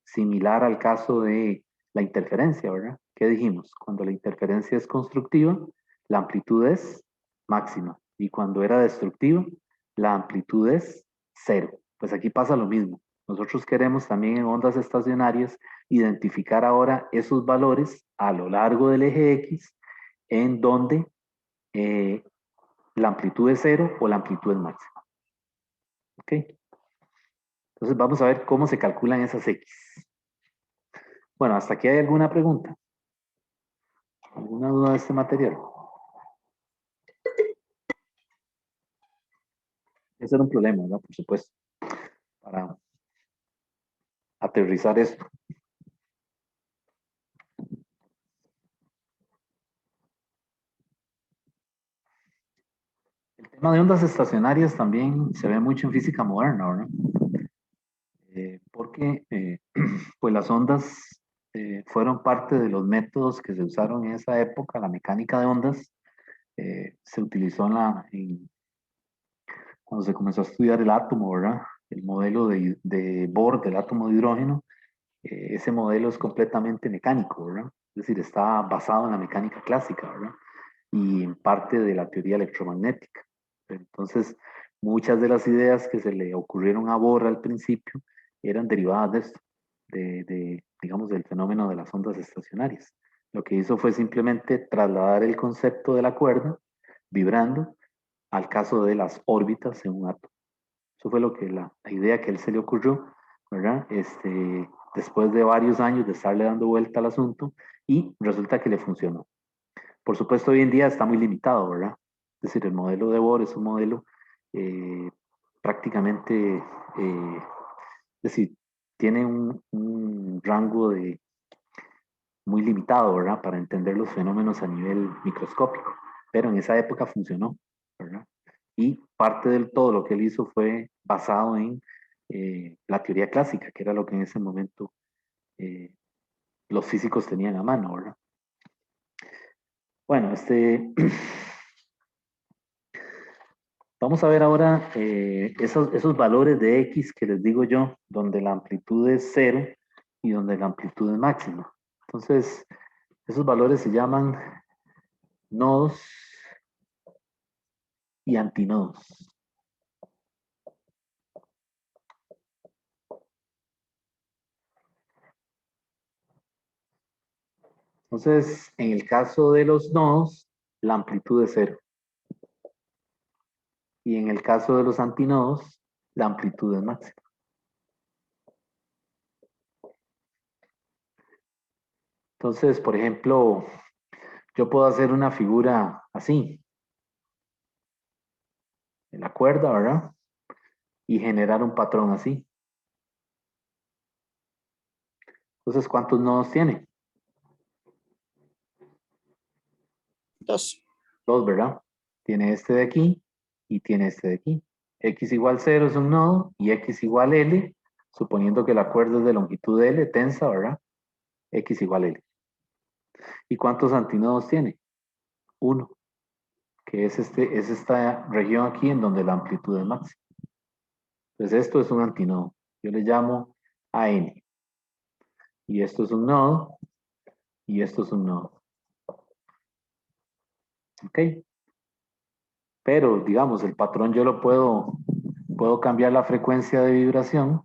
Similar al caso de la interferencia, ¿verdad? ¿Qué dijimos? Cuando la interferencia es constructiva, la amplitud es máxima. Y cuando era destructiva, la amplitud es cero. Pues aquí pasa lo mismo. Nosotros queremos también en ondas estacionarias identificar ahora esos valores a lo largo del eje X en donde eh, la amplitud es cero o la amplitud es máxima. ¿Ok? Entonces vamos a ver cómo se calculan esas X. Bueno, hasta aquí hay alguna pregunta. ¿Alguna duda de este material? Ese era un problema, ¿verdad? Por supuesto, para aterrizar esto. El tema de ondas estacionarias también se ve mucho en física moderna, ¿verdad? Porque pues las ondas fueron parte de los métodos que se usaron en esa época, la mecánica de ondas se utilizó cuando se comenzó a estudiar el átomo, ¿verdad? El modelo de Bohr del átomo de hidrógeno, ese modelo es completamente mecánico, ¿verdad? Es decir, está basado en la mecánica clásica, ¿verdad? Y en parte de la teoría electromagnética. Entonces, muchas de las ideas que se le ocurrieron a Bohr al principio eran derivadas de esto, digamos, del fenómeno de las ondas estacionarias. Lo que hizo fue simplemente trasladar el concepto de la cuerda vibrando al caso de las órbitas en un átomo. Eso fue lo que la idea que a él se le ocurrió, ¿verdad? Después de varios años de estarle dando vuelta al asunto y resulta que le funcionó. Por supuesto, hoy en día está muy limitado, ¿verdad? Es decir, el modelo de Bohr es un modelo prácticamente, es decir, tiene un rango muy limitado, ¿verdad? Para entender los fenómenos a nivel microscópico. Pero en esa época funcionó, ¿verdad? Y parte de todo lo que él hizo fue basado en la teoría clásica, que era lo que en ese momento los físicos tenían a mano, ¿verdad? Bueno, vamos a ver ahora esos valores de X que les digo yo, donde la amplitud es cero y donde la amplitud es máxima. Entonces, esos valores se llaman nodos y antinodos. Entonces, en el caso de los nodos, la amplitud es cero. Y en el caso de los antinodos, la amplitud es máxima. Entonces, por ejemplo, yo puedo hacer una figura así, en la cuerda, ¿verdad? Y generar un patrón así. Entonces, ¿cuántos nodos tiene? 2. Dos, ¿verdad? Tiene este de aquí y tiene este de aquí. X igual 0 es un nodo y X igual L, suponiendo que la cuerda es de longitud L, tensa, ¿verdad? X igual L. ¿Y cuántos antinodos tiene? Uno, que es esta región aquí en donde la amplitud es máxima. Entonces esto es un antinodo. Yo le llamo AN. Y esto es un nodo y esto es un nodo. ¿Ok? Pero, digamos, el patrón yo lo puedo cambiar la frecuencia de vibración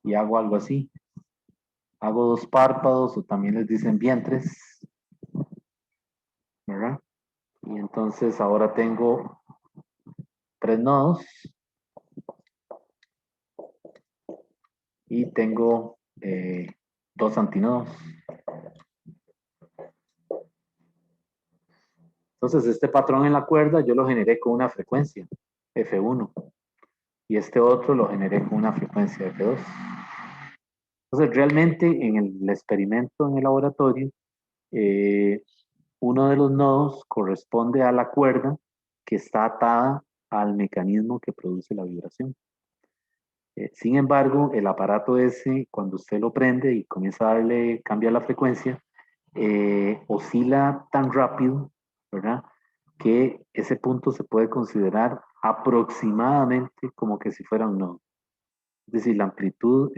y hago algo así. Hago dos párpados o también les dicen vientres, ¿verdad? Y entonces ahora tengo 3 nodos y tengo 2 antinodos. Entonces este patrón en la cuerda yo lo generé con una frecuencia, F1, y este otro lo generé con una frecuencia, F2. Entonces realmente en el experimento en el laboratorio, eh, uno de los nodos corresponde a la cuerda que está atada al mecanismo que produce la vibración. Sin embargo, el aparato ese, cuando usted lo prende y comienza a darle, cambia la frecuencia, oscila tan rápido, ¿verdad? Que ese punto se puede considerar aproximadamente como que si fuera un nodo. Es decir, la amplitud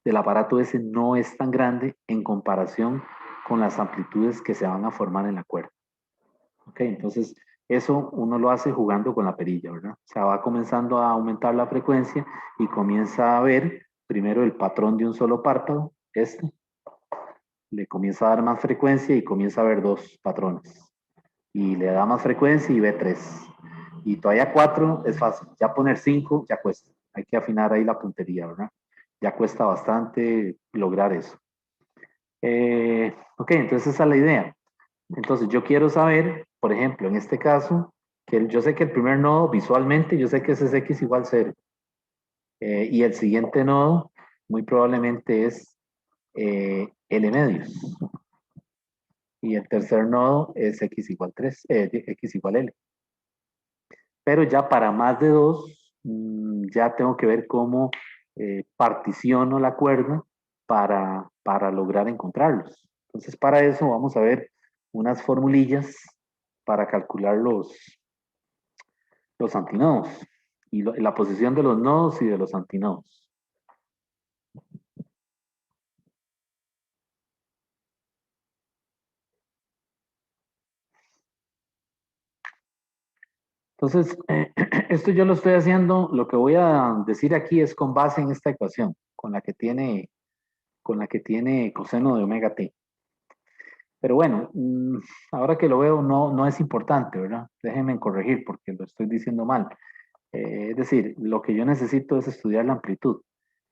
del aparato ese no es tan grande en comparación con las amplitudes que se van a formar en la cuerda. ¿Ok? Entonces, eso uno lo hace jugando con la perilla, ¿verdad? O sea, va comenzando a aumentar la frecuencia y comienza a ver primero el patrón de un solo párpado, le comienza a dar más frecuencia y comienza a ver 2 patrones. Y le da más frecuencia y ve 3. Y todavía 4 es fácil, ya poner 5 ya cuesta. Hay que afinar ahí la puntería, ¿verdad? Ya cuesta bastante lograr eso. Ok, entonces esa es la idea. Entonces yo quiero saber, por ejemplo, en este caso, que yo sé que el primer nodo visualmente, yo sé que ese es X igual 0. Y el siguiente nodo muy probablemente es L medios. Y el tercer nodo es X igual 3, X igual L. Pero ya para más de 2, ya tengo que ver cómo particiono la cuerda para lograr encontrarlos. Entonces, para eso vamos a ver unas formulillas para calcular los antinodos y la posición de los nodos y de los antinodos. Entonces, esto yo lo estoy haciendo, lo que voy a decir aquí es con base en esta ecuación, con la que tiene coseno de omega t. Pero bueno, ahora que lo veo no es importante, ¿verdad? Déjenme corregir porque lo estoy diciendo mal. Es decir, lo que yo necesito es estudiar la amplitud.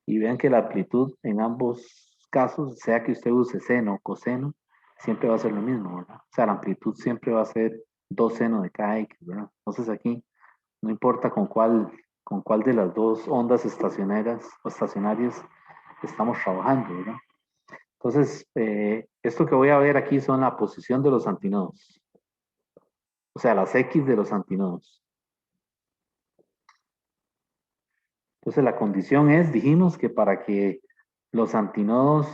Y vean que la amplitud en ambos casos, sea que usted use seno o coseno, siempre va a ser lo mismo, ¿verdad? O sea, la amplitud siempre va a ser 2 seno de cada x, ¿verdad? Entonces aquí, no importa con cuál de las dos ondas estacionarias o estacionarias estamos trabajando, ¿verdad? Entonces, esto que voy a ver aquí son la posición de los antinodos. O sea, las X de los antinodos. Entonces, la condición es, dijimos que para que los antinodos,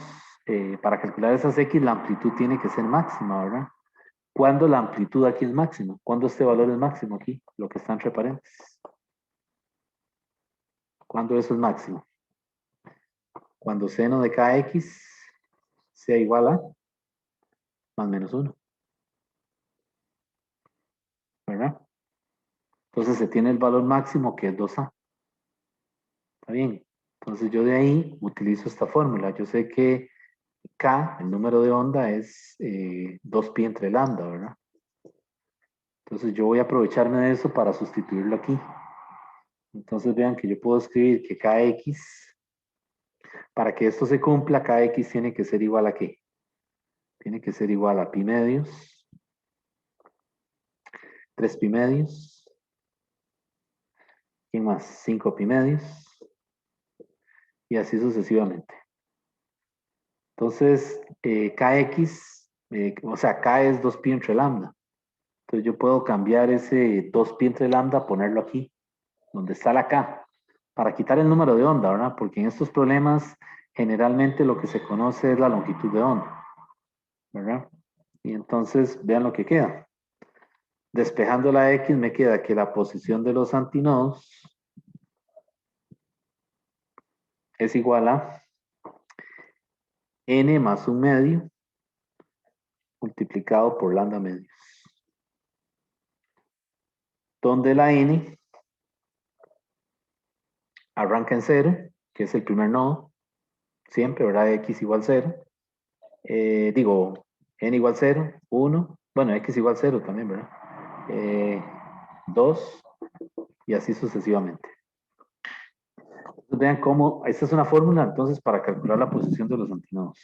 para calcular esas X, la amplitud tiene que ser máxima, ¿verdad? ¿Cuándo la amplitud aquí es máxima? ¿Cuándo este valor es máximo aquí? Lo que está entre paréntesis. ¿Cuándo eso es máximo? Cuando seno de cada X sea igual a más menos 1. ¿Verdad? Entonces se tiene el valor máximo que es 2A. ¿Está bien? Entonces yo de ahí utilizo esta fórmula. Yo sé que K, el número de onda, es 2pi entre lambda, ¿verdad? Entonces yo voy a aprovecharme de eso para sustituirlo aquí. Entonces vean que yo puedo escribir que Kx Para que esto se cumpla, kx tiene que ser igual a ¿qué? Tiene que ser igual a pi medios, 3 pi medios, ¿quién más? 5 pi medios, y así sucesivamente. Entonces, kx, o sea, k es 2 pi entre lambda. Entonces yo puedo cambiar ese 2 pi entre lambda, ponerlo aquí, donde está la k, para quitar el número de onda, ¿verdad? Porque en estos problemas generalmente lo que se conoce es la longitud de onda, ¿verdad? Y entonces vean lo que queda. Despejando la x me queda que la posición de los antinodos es igual a n más un medio multiplicado por lambda medios, donde la n arranca en 0, que es el primer nodo, siempre, ¿verdad? X igual 0. Digo, n igual 0, 1, bueno, x igual 0 también, ¿verdad? 2, y así sucesivamente. Entonces, vean cómo, esta es una fórmula entonces para calcular la posición de los antinodos.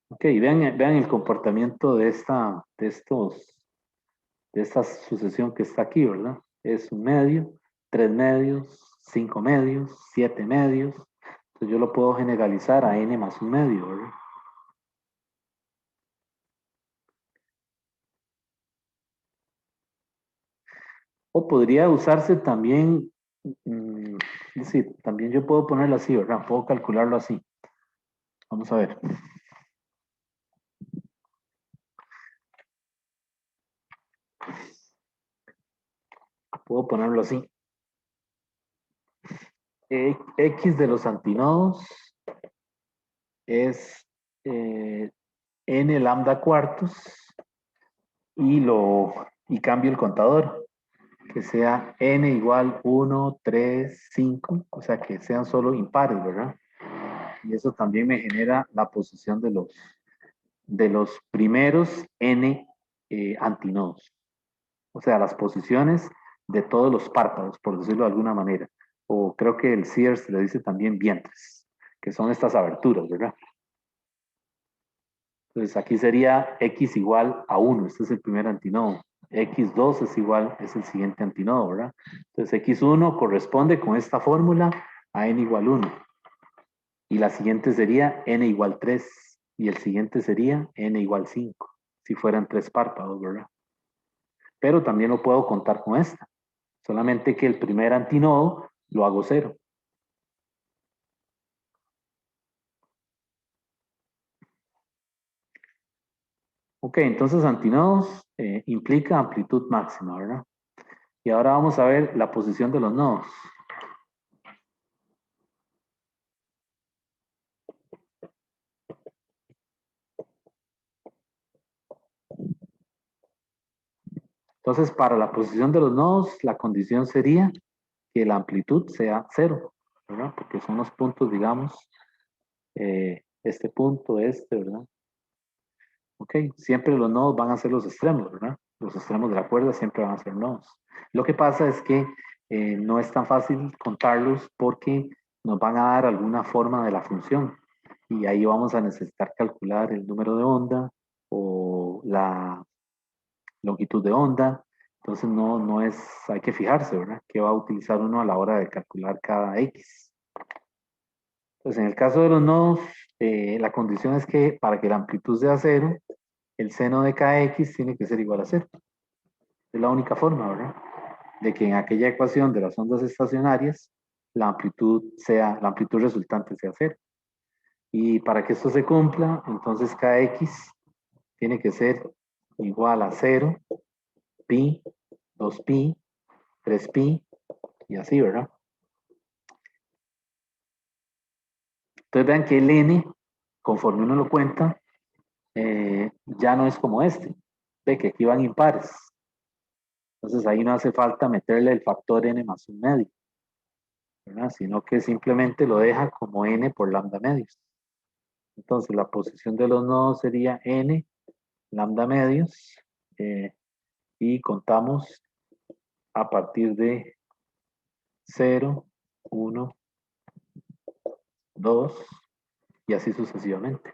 Ok, vean el comportamiento de esta sucesión que está aquí, ¿verdad? Es un medio, 3 medios, 5 medios, 7 medios. Entonces yo lo puedo generalizar a n más un medio, ¿verdad? O podría usarse también, es decir, también yo puedo ponerlo así, ¿verdad? Puedo calcularlo así. Vamos a ver. Puedo ponerlo así. X de los antinodos es n lambda cuartos y cambio el contador, que sea n igual 1, 3, 5, o sea que sean solo impares, ¿verdad? Y eso también me genera la posición de los primeros n antinodos, o sea, las posiciones de todos los párpados, por decirlo de alguna manera. O creo que el Sears le dice también vientres, que son estas aberturas, ¿verdad? Entonces aquí sería x igual a 1, este es el primer antinodo. X2 es igual, es el siguiente antinodo, ¿verdad? Entonces X1 corresponde con esta fórmula a n igual 1. Y la siguiente sería n igual 3. Y el siguiente sería n igual 5. Si fueran 3 párpados, ¿verdad? Pero también lo puedo contar con esta. Solamente que el primer antinodo lo hago 0. Ok, entonces antinodos implica amplitud máxima, ¿verdad? Y ahora vamos a ver la posición de los nodos. Entonces, para la posición de los nodos, la condición sería que la amplitud sea 0, ¿verdad? Porque son los puntos, digamos, este punto, ¿verdad? Ok, siempre los nodos van a ser los extremos, ¿verdad? Los extremos de la cuerda siempre van a ser nodos. Lo que pasa es que no es tan fácil contarlos porque nos van a dar alguna forma de la función. Y ahí vamos a necesitar calcular el número de onda o la longitud de onda. Entonces no es, hay que fijarse, ¿verdad? ¿Qué va a utilizar uno a la hora de calcular cada X? Pues en el caso de los nodos, la condición es que para que la amplitud sea 0, el seno de kx tiene que ser igual a 0. Es la única forma, ¿verdad? De que en aquella ecuación de las ondas estacionarias, la amplitud resultante sea 0. Y para que esto se cumpla, entonces kx tiene que ser igual a 0, pi, 2pi, 3pi, y así, ¿verdad? Entonces vean que el n, conforme uno lo cuenta, ya no es como este. Ve que aquí van impares. Entonces ahí no hace falta meterle el factor n más un medio, ¿verdad? Sino que simplemente lo deja como n por lambda medios. Entonces la posición de los nodos sería n lambda medios y contamos a partir de 0, 1, 2 y así sucesivamente.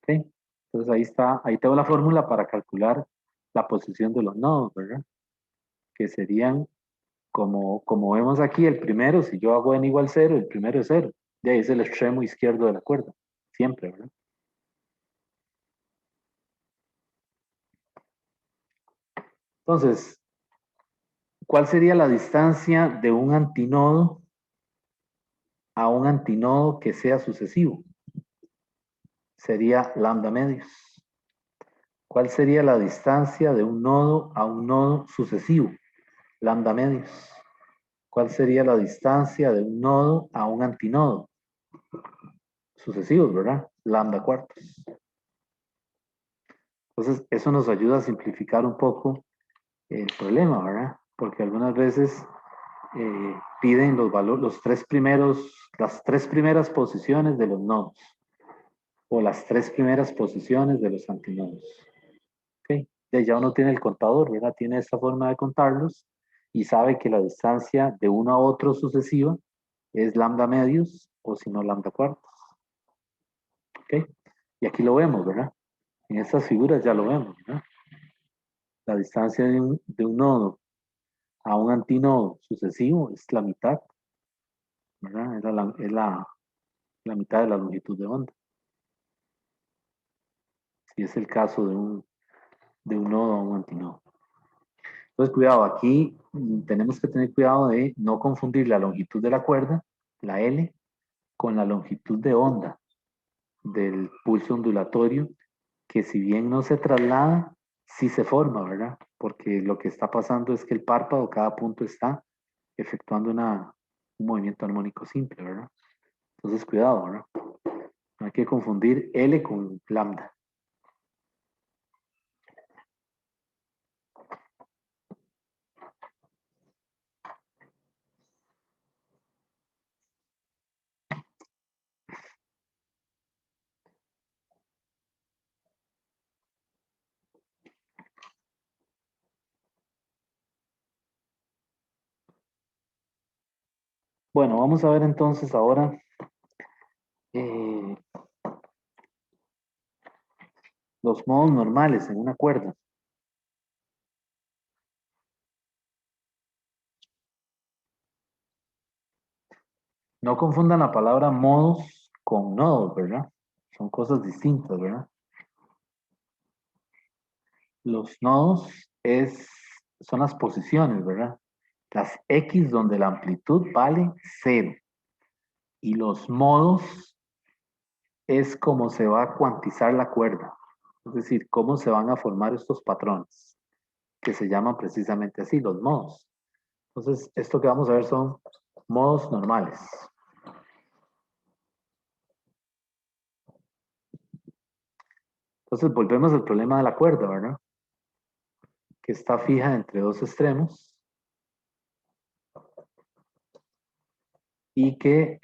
¿Ok? Entonces ahí está, ahí tengo la fórmula para calcular la posición de los nodos, ¿verdad? Que serían, como vemos aquí, el primero, si yo hago n igual 0, el primero es 0. De ahí es el extremo izquierdo de la cuerda, siempre, ¿verdad? Entonces, ¿cuál sería la distancia de un antinodo a un antinodo que sea sucesivo? Sería lambda medios. ¿Cuál sería la distancia de un nodo a un nodo sucesivo? Lambda medios. ¿Cuál sería la distancia de un nodo a un antinodo? Sucesivos, ¿verdad? Lambda cuartos. Entonces, eso nos ayuda a simplificar un poco el problema, ¿verdad? Porque algunas veces piden los valores, las tres primeras posiciones de los nodos o las tres primeras posiciones de los antinodos. ¿Ok? Ya uno tiene el contador, ¿verdad? Tiene esta forma de contarlos y sabe que la distancia de uno a otro sucesiva es lambda medios o si no lambda cuartos. ¿Ok? Y aquí lo vemos, ¿verdad? En estas figuras ya lo vemos, ¿verdad? La distancia de un nodo a un antinodo sucesivo es la mitad, ¿verdad? Es la mitad de la longitud de onda. Si es el caso de un nodo a un antinodo. Entonces, cuidado, aquí tenemos que tener cuidado de no confundir la longitud de la cuerda, la L, con la longitud de onda del pulso ondulatorio, que si bien no se traslada, sí se forma, ¿verdad? Porque lo que está pasando es que el párpado, cada punto está efectuando un movimiento armónico simple, ¿verdad? Entonces, cuidado, ¿verdad? No hay que confundir L con lambda. Bueno, vamos a ver entonces ahora eh, los modos normales en una cuerda. No confundan la palabra modos con nodos, ¿verdad? Son cosas distintas, ¿verdad? Los nodos son las posiciones, ¿verdad? Las X donde la amplitud vale 0. Y los modos es cómo se va a cuantizar la cuerda. Es decir, cómo se van a formar estos patrones, que se llaman precisamente así, los modos. Entonces, esto que vamos a ver son modos normales. Entonces, volvemos al problema de la cuerda, ¿verdad? Que está fija entre dos extremos y que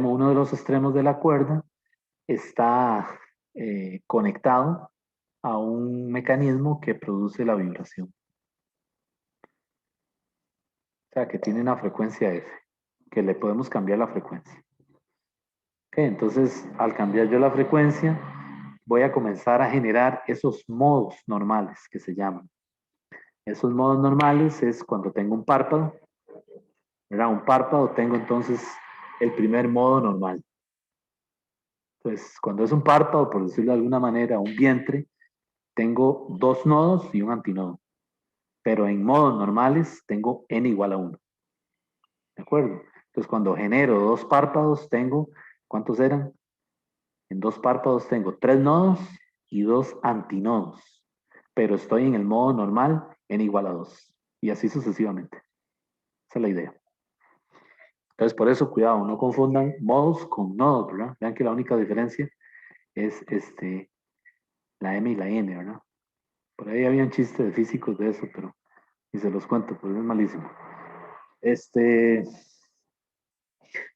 uno de los extremos de la cuerda está conectado a un mecanismo que produce la vibración. O sea, que tiene una frecuencia F, que le podemos cambiar la frecuencia. Ok, entonces, al cambiar yo la frecuencia, voy a comenzar a generar esos modos normales que se llaman. Esos modos normales es cuando tengo un párpado, ¿verdad? Un párpado, tengo entonces el primer modo normal. Entonces, cuando es un párpado, por decirlo de alguna manera, un vientre, tengo dos nodos y un antinodo. Pero en modos normales tengo n igual a 1. ¿De acuerdo? Entonces, cuando genero dos párpados, tengo, ¿cuántos eran? En dos párpados tengo 3 nodos y 2 antinodos. Pero estoy en el modo normal, n igual a 2. Y así sucesivamente. Esa es la idea. Entonces, por eso, cuidado, no confundan modos con nodos, ¿verdad? Vean que la única diferencia es la M y la N, ¿verdad? Por ahí había un chiste de físicos de eso, pero y se los cuento, pero es malísimo.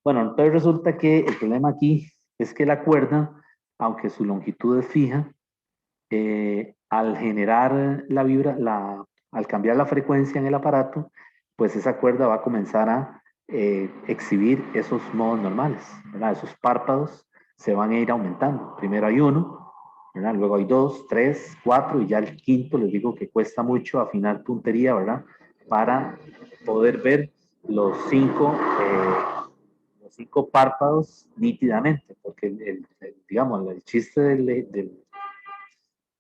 Bueno, entonces resulta que el problema aquí es que la cuerda, aunque su longitud es fija, al generar al cambiar la frecuencia en el aparato, pues esa cuerda va a comenzar a exhibir esos modos normales, ¿verdad? Esos párpados se van a ir aumentando. Primero hay uno, ¿verdad? Luego hay 2, 3, 4 y ya el quinto les digo que cuesta mucho afinar puntería, ¿verdad? Para poder ver los cinco párpados nítidamente, porque digamos, el chiste de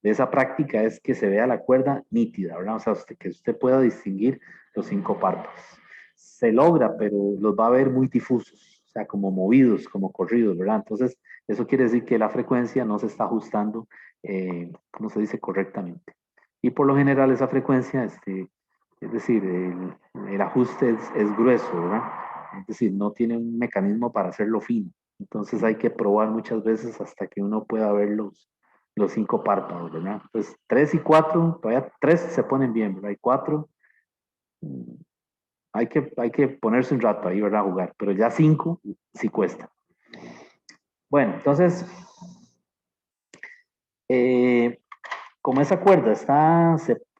esa práctica es que se vea la cuerda nítida, ¿verdad? O sea, que usted pueda distinguir los 5 párpados. Se logra, pero los va a ver muy difusos, o sea, como movidos, como corridos, ¿verdad? Entonces, eso quiere decir que la frecuencia no se está ajustando, ¿cómo se dice? Correctamente. Y por lo general esa frecuencia, es decir, el ajuste es grueso, ¿verdad? Es decir, no tiene un mecanismo para hacerlo fino. Entonces hay que probar muchas veces hasta que uno pueda ver los 5 párpados, ¿verdad? Entonces, 3 y 4, todavía 3 se ponen bien, ¿verdad? Y 4, hay que ponerse un rato ahí, ¿verdad? A jugar, pero ya 5 sí cuesta. Bueno, entonces, como esa cuerda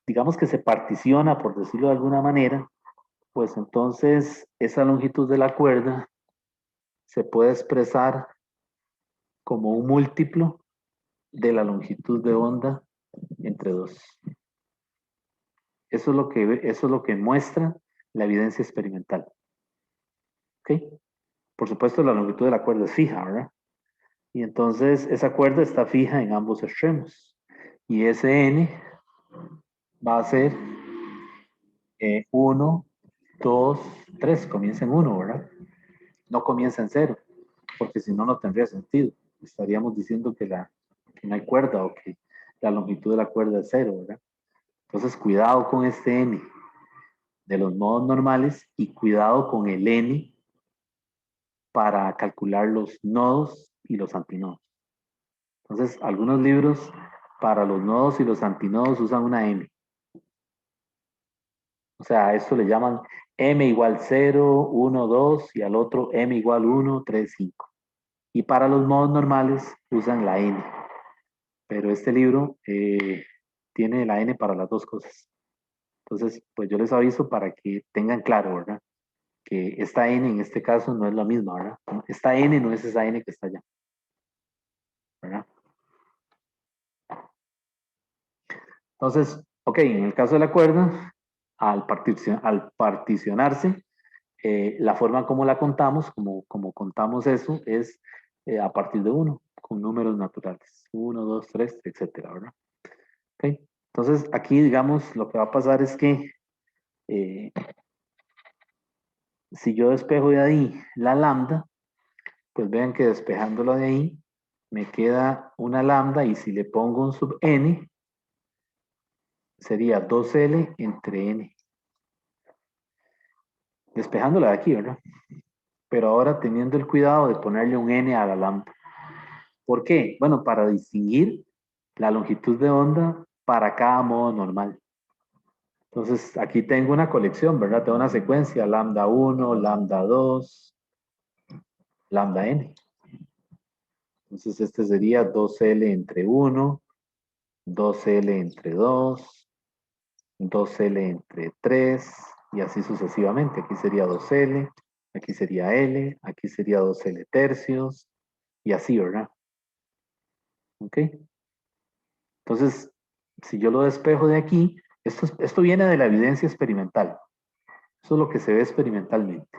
digamos que se particiona, por decirlo de alguna manera, pues entonces esa longitud de la cuerda se puede expresar como un múltiplo de la longitud de onda entre 2. Eso es lo que muestra la evidencia experimental. ¿Ok? Por supuesto, la longitud de la cuerda es fija, ¿verdad? Y entonces esa cuerda está fija en ambos extremos. Y ese n va a ser 1, 2, 3. Comienza en 1, ¿verdad? No comienza en 0, porque si no, no tendría sentido. Estaríamos diciendo que no hay cuerda o que la longitud de la cuerda es 0, ¿verdad? Entonces, cuidado con este n de los modos normales y cuidado con el n para calcular los nodos y los antinodos. Entonces, algunos libros para los nodos y los antinodos usan una m. O sea, a esto le llaman m igual 0, 1, 2 y al otro m igual 1, 3, 5. Y para los modos normales usan la n. Pero este libro tiene la n para las dos cosas. Entonces, pues yo les aviso para que tengan claro, ¿verdad? Que esta n en este caso no es la misma, ¿verdad? Esta n no es esa n que está allá, ¿verdad? Entonces, ok, en el caso de la cuerda, al particionarse, la forma como la contamos, como contamos eso, es a partir de 1, con números naturales. 1, 2, 3, etcétera, ¿verdad? Ok, entonces aquí, digamos, lo que va a pasar es que si yo despejo de ahí la lambda, pues vean que despejándolo de ahí, me queda una lambda y si le pongo un sub n, sería 2L entre n. Despejándola de aquí, ¿verdad? Pero ahora teniendo el cuidado de ponerle un n a la lambda. ¿Por qué? Bueno, para distinguir la longitud de onda para cada modo normal. Entonces, aquí tengo una colección, ¿verdad? Tengo una secuencia, lambda 1, lambda 2, lambda n. Entonces, este sería 2L entre 1, 2L entre 2, 2L entre 3, y así sucesivamente. Aquí sería 2L, aquí sería L, aquí sería 2L tercios, y así, ¿verdad? ¿Ok? Entonces, si yo lo despejo de aquí, esto viene de la evidencia experimental. Eso es lo que se ve experimentalmente.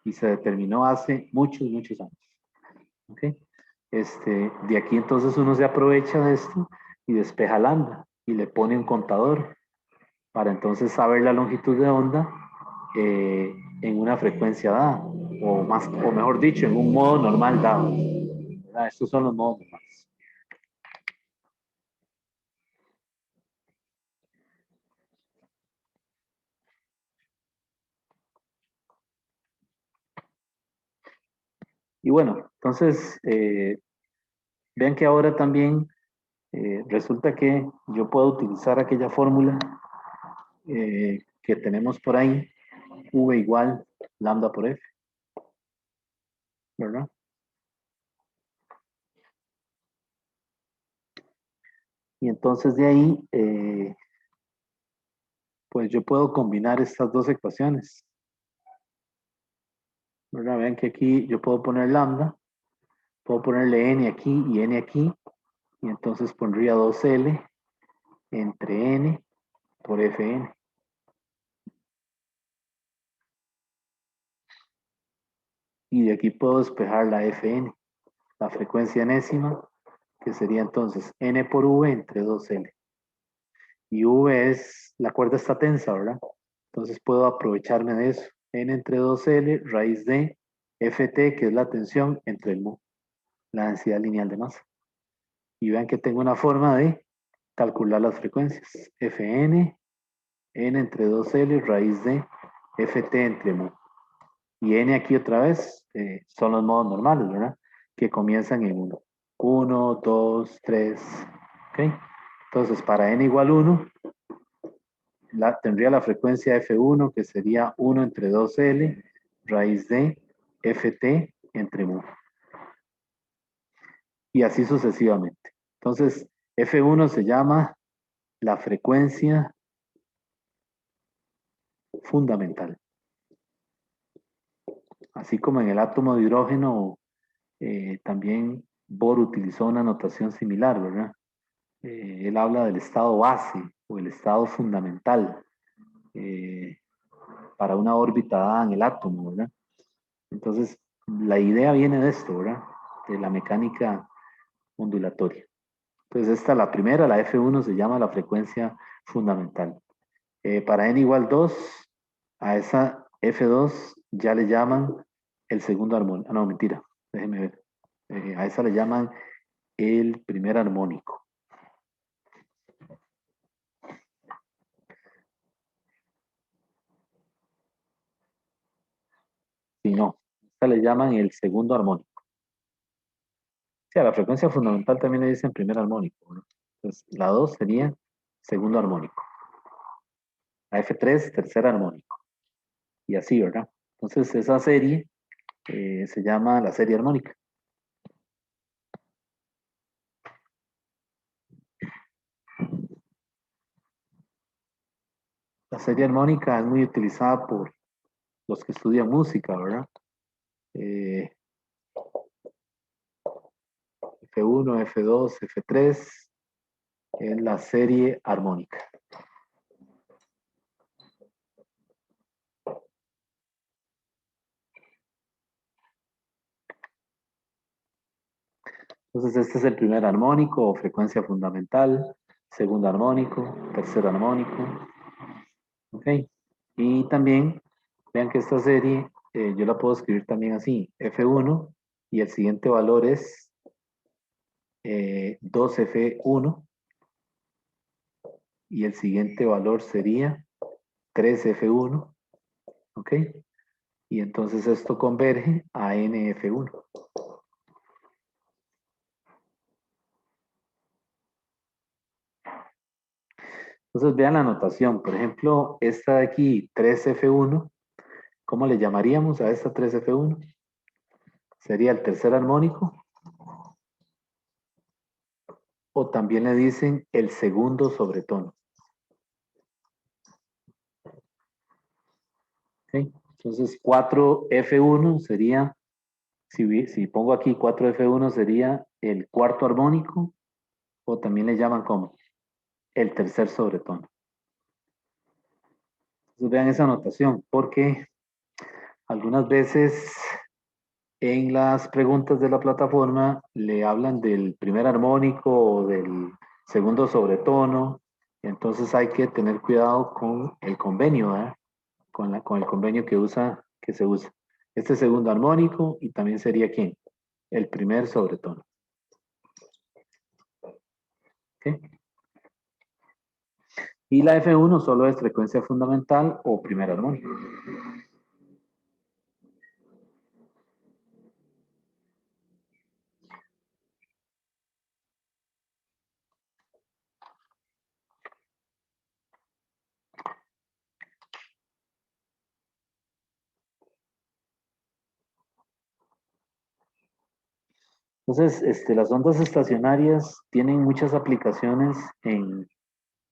Y se determinó hace muchos, muchos años. ¿Ok? De aquí entonces uno se aprovecha de esto y despeja lambda y le pone un contador para entonces saber la longitud de onda en una frecuencia dada, o mejor dicho, en un modo normal dado. ¿Verdad? Estos son los modos normales. Y bueno, entonces, vean que ahora también resulta que yo puedo utilizar aquella fórmula que tenemos por ahí, V igual lambda por F, ¿verdad? Y entonces de ahí, pues yo puedo combinar estas dos ecuaciones. ¿Verdad? Vean que aquí yo puedo poner lambda, puedo ponerle n aquí y n aquí, y entonces pondría 2L entre n por Fn. Y de aquí puedo despejar la Fn, la frecuencia enésima, que sería entonces n por v entre 2L. Y v es, la cuerda está tensa, ¿verdad? Entonces puedo aprovecharme de eso. N entre 2L, raíz de Ft, que es la tensión entre el mu, la densidad lineal de masa. Y vean que tengo una forma de calcular las frecuencias. Fn, n entre 2L, raíz de Ft entre mu. Y n aquí otra vez son los modos normales, ¿verdad? Que comienzan en 1. 1, 2, 3. ¿Ok? Entonces, para n igual 1, tendría la frecuencia F1, que sería 1 entre 2L, raíz de Ft entre mu. Y así sucesivamente. Entonces, F1 se llama la frecuencia fundamental. Así como en el átomo de hidrógeno, también Bohr utilizó una notación similar, ¿verdad? Él habla del estado base o el estado fundamental para una órbita dada en el átomo, ¿verdad? Entonces, la idea viene de esto, ¿verdad? De la mecánica ondulatoria. Entonces, esta, la primera, la F1, se llama la frecuencia fundamental. Para n igual 2, a esa F2 ya le llaman el segundo armónico. Ah, no, mentira, déjenme ver. A esa le llaman el primer armónico. Si no, a esta le llaman el segundo armónico. Sí, a la frecuencia fundamental también le dicen primer armónico, ¿no? Entonces, la 2 sería segundo armónico. La F3, tercer armónico. Y así, ¿verdad? Entonces, esa serie se llama la serie armónica. La serie armónica es muy utilizada por los que estudian música, ¿verdad? F1, F2, F3 es la serie armónica. Entonces, este es el primer armónico o frecuencia fundamental, segundo armónico, tercer armónico. ¿Ok? Y también, vean que esta serie yo la puedo escribir también así, F1, y el siguiente valor es 2F1, y el siguiente valor sería 3F1, ¿ok? Y entonces esto converge a NF1. Entonces vean la notación, por ejemplo, esta de aquí, 3F1, ¿cómo le llamaríamos a esta 3F1? Sería el tercer armónico, o también le dicen el segundo sobretono. ¿Okay? Entonces 4F1 sería, si pongo aquí 4F1 sería el cuarto armónico, o también le llaman como el tercer sobretono. Entonces vean esa notación, porque algunas veces en las preguntas de la plataforma le hablan del primer armónico o del segundo sobretono, entonces hay que tener cuidado con el convenio, ¿eh? Con el convenio que se usa. Este segundo armónico y también sería ¿quién? El primer sobretono. ¿Okay? Y la F1 solo es frecuencia fundamental o primer armónico. Entonces, las ondas estacionarias tienen muchas aplicaciones en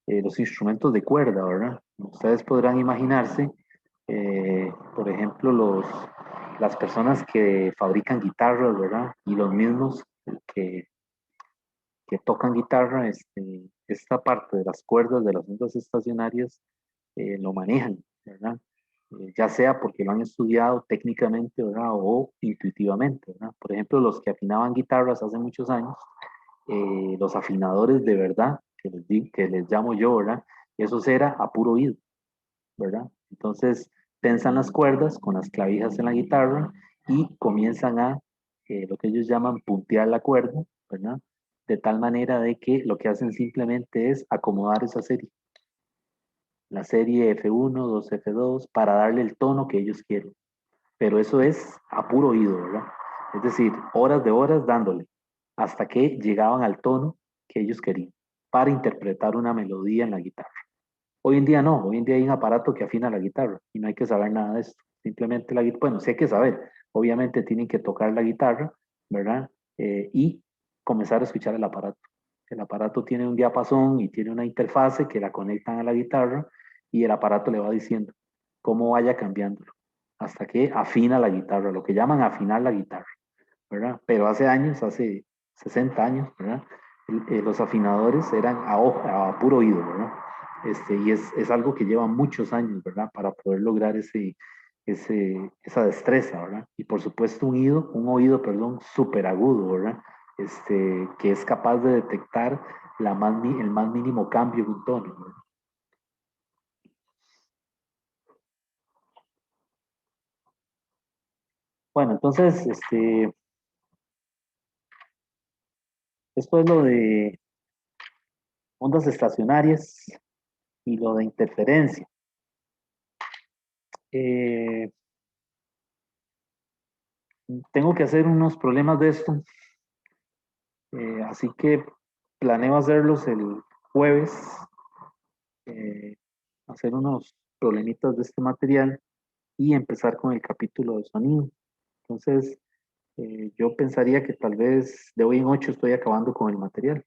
los instrumentos de cuerda, ¿verdad? Ustedes podrán imaginarse, por ejemplo, las personas que fabrican guitarras, ¿verdad? Y los mismos que, que tocan guitarra, esta parte de las cuerdas de las ondas estacionarias lo manejan, ¿verdad? Ya sea porque lo han estudiado técnicamente, ¿verdad? O intuitivamente, ¿verdad? Por ejemplo, los que afinaban guitarras hace muchos años, los afinadores de verdad, que les llamo yo, ¿verdad? Eso era a puro oído, ¿verdad? Entonces, tensan las cuerdas con las clavijas en la guitarra y comienzan a lo que ellos llaman puntear la cuerda, ¿verdad? De tal manera de que lo que hacen simplemente es acomodar esa serie, la serie F1, 2F2, para darle el tono que ellos quieren. Pero eso es a puro oído, ¿verdad? Es decir, horas de horas dándole, hasta que llegaban al tono que ellos querían, para interpretar una melodía en la guitarra. Hoy en día no, hoy en día hay un aparato que afina la guitarra y no hay que saber nada de esto. Simplemente la guitarra, bueno, sí hay que saber, obviamente tienen que tocar la guitarra, ¿verdad? Y comenzar a escuchar el aparato. El aparato tiene un diapasón y tiene una interfase que la conectan a la guitarra y el aparato le va diciendo cómo vaya cambiándolo hasta que afina la guitarra, lo que llaman afinar la guitarra, ¿verdad? Pero hace años, hace 60 años, ¿verdad? Los afinadores eran a puro oído, ¿verdad? Y es algo que lleva muchos años, ¿verdad? Para poder lograr esa destreza, ¿verdad? Y por supuesto un oído, perdón, súper agudo, ¿verdad? Que es capaz de detectar el más mínimo cambio de un tono, ¿verdad? Bueno, entonces, esto es lo de ondas estacionarias y lo de interferencia. Eh, Tengo que hacer unos problemas de esto, así que planeo hacerlos el jueves, eh, hacer unos problemitas de este material y empezar con el capítulo de sonido. Entonces, yo pensaría que tal vez de hoy en 8 estoy acabando con el material,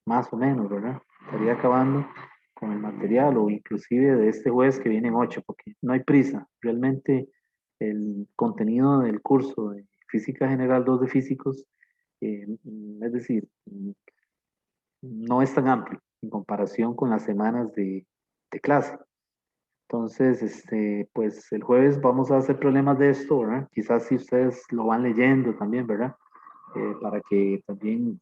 más o menos, ¿verdad? Estaría acabando con el material o inclusive de este jueves que viene en 8, porque no hay prisa. Realmente el contenido del curso de Física General 2 de Físicos, es decir, no es tan amplio en comparación con las semanas de clase. Entonces, pues el jueves vamos a hacer problemas de esto, ¿verdad? Quizás si ustedes lo van leyendo también, ¿verdad? Para que también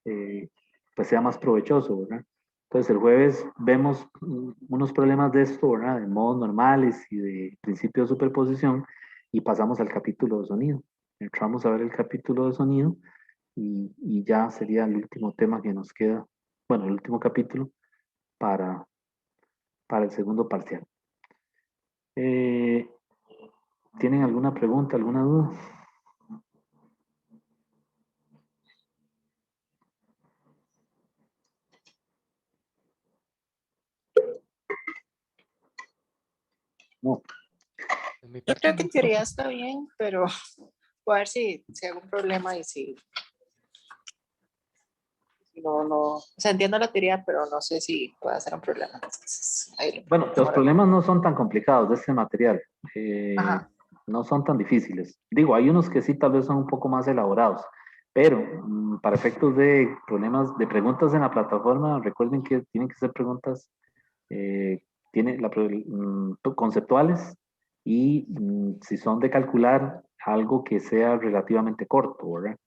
eh, pues sea más provechoso, ¿verdad? Entonces el jueves vemos unos problemas de esto, ¿verdad? De modos normales y de principio de superposición y pasamos al capítulo de sonido. Entramos a ver el capítulo de sonido y ya sería el último tema que nos queda, bueno, el último capítulo para, para el segundo parcial. Eh, ¿Tienen alguna pregunta, alguna duda? No. En mi Yo parte creo que no, en teoría está bien, pero voy a ver si hay algún problema y si no, o sea, entiendo la teoría, pero no sé si puede ser un problema. Entonces, ahí lo Bueno, los ahora. problemas no son tan complicados de este material, Ajá. no son tan difíciles. Digo, hay unos que sí tal vez son un poco más elaborados, pero para efectos de problemas, de preguntas en la plataforma, recuerden que tienen que ser preguntas eh, conceptuales y si son de calcular, algo que sea relativamente corto, ¿verdad?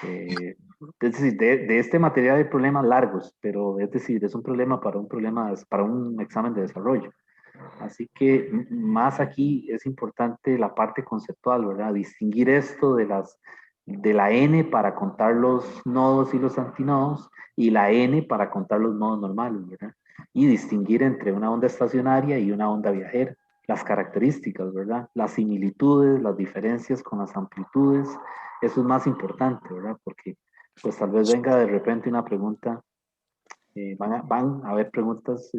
Eh, es decir, de este material hay problemas largos, pero es decir, es un problema para un examen de desarrollo. Así que más aquí es importante la parte conceptual, ¿verdad? Distinguir esto de la n para contar los nodos y los antinodos y la n para contar los nodos normales, ¿verdad? Y distinguir entre una onda estacionaria y una onda viajera, las características, ¿verdad? Las similitudes, las diferencias con las amplitudes, eso es más importante, ¿verdad? Porque pues tal vez venga de repente una pregunta, van a haber preguntas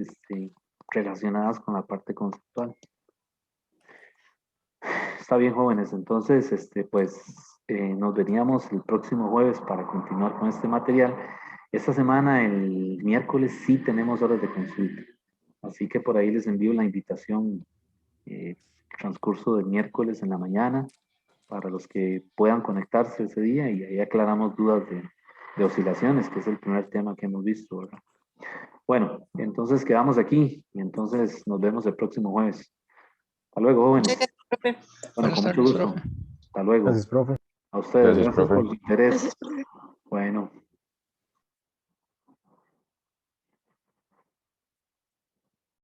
relacionadas con la parte conceptual. Está bien, jóvenes. Entonces, pues nos veríamos el próximo jueves para continuar con este material. Esta semana, el miércoles, sí tenemos horas de consulta. Así que por ahí les envío la invitación transcurso del miércoles en la mañana para los que puedan conectarse ese día y ahí aclaramos dudas de oscilaciones, que es el primer tema que hemos visto, ¿verdad? Bueno, entonces quedamos aquí y entonces nos vemos el próximo jueves. Hasta luego, jóvenes. Muchas gracias, profe. Bueno, Buenas con mucho tardes, gusto. profe. Hasta luego. Gracias, profe. A ustedes, Gracias, gracias profe. por su interés. Gracias, profe. Bueno.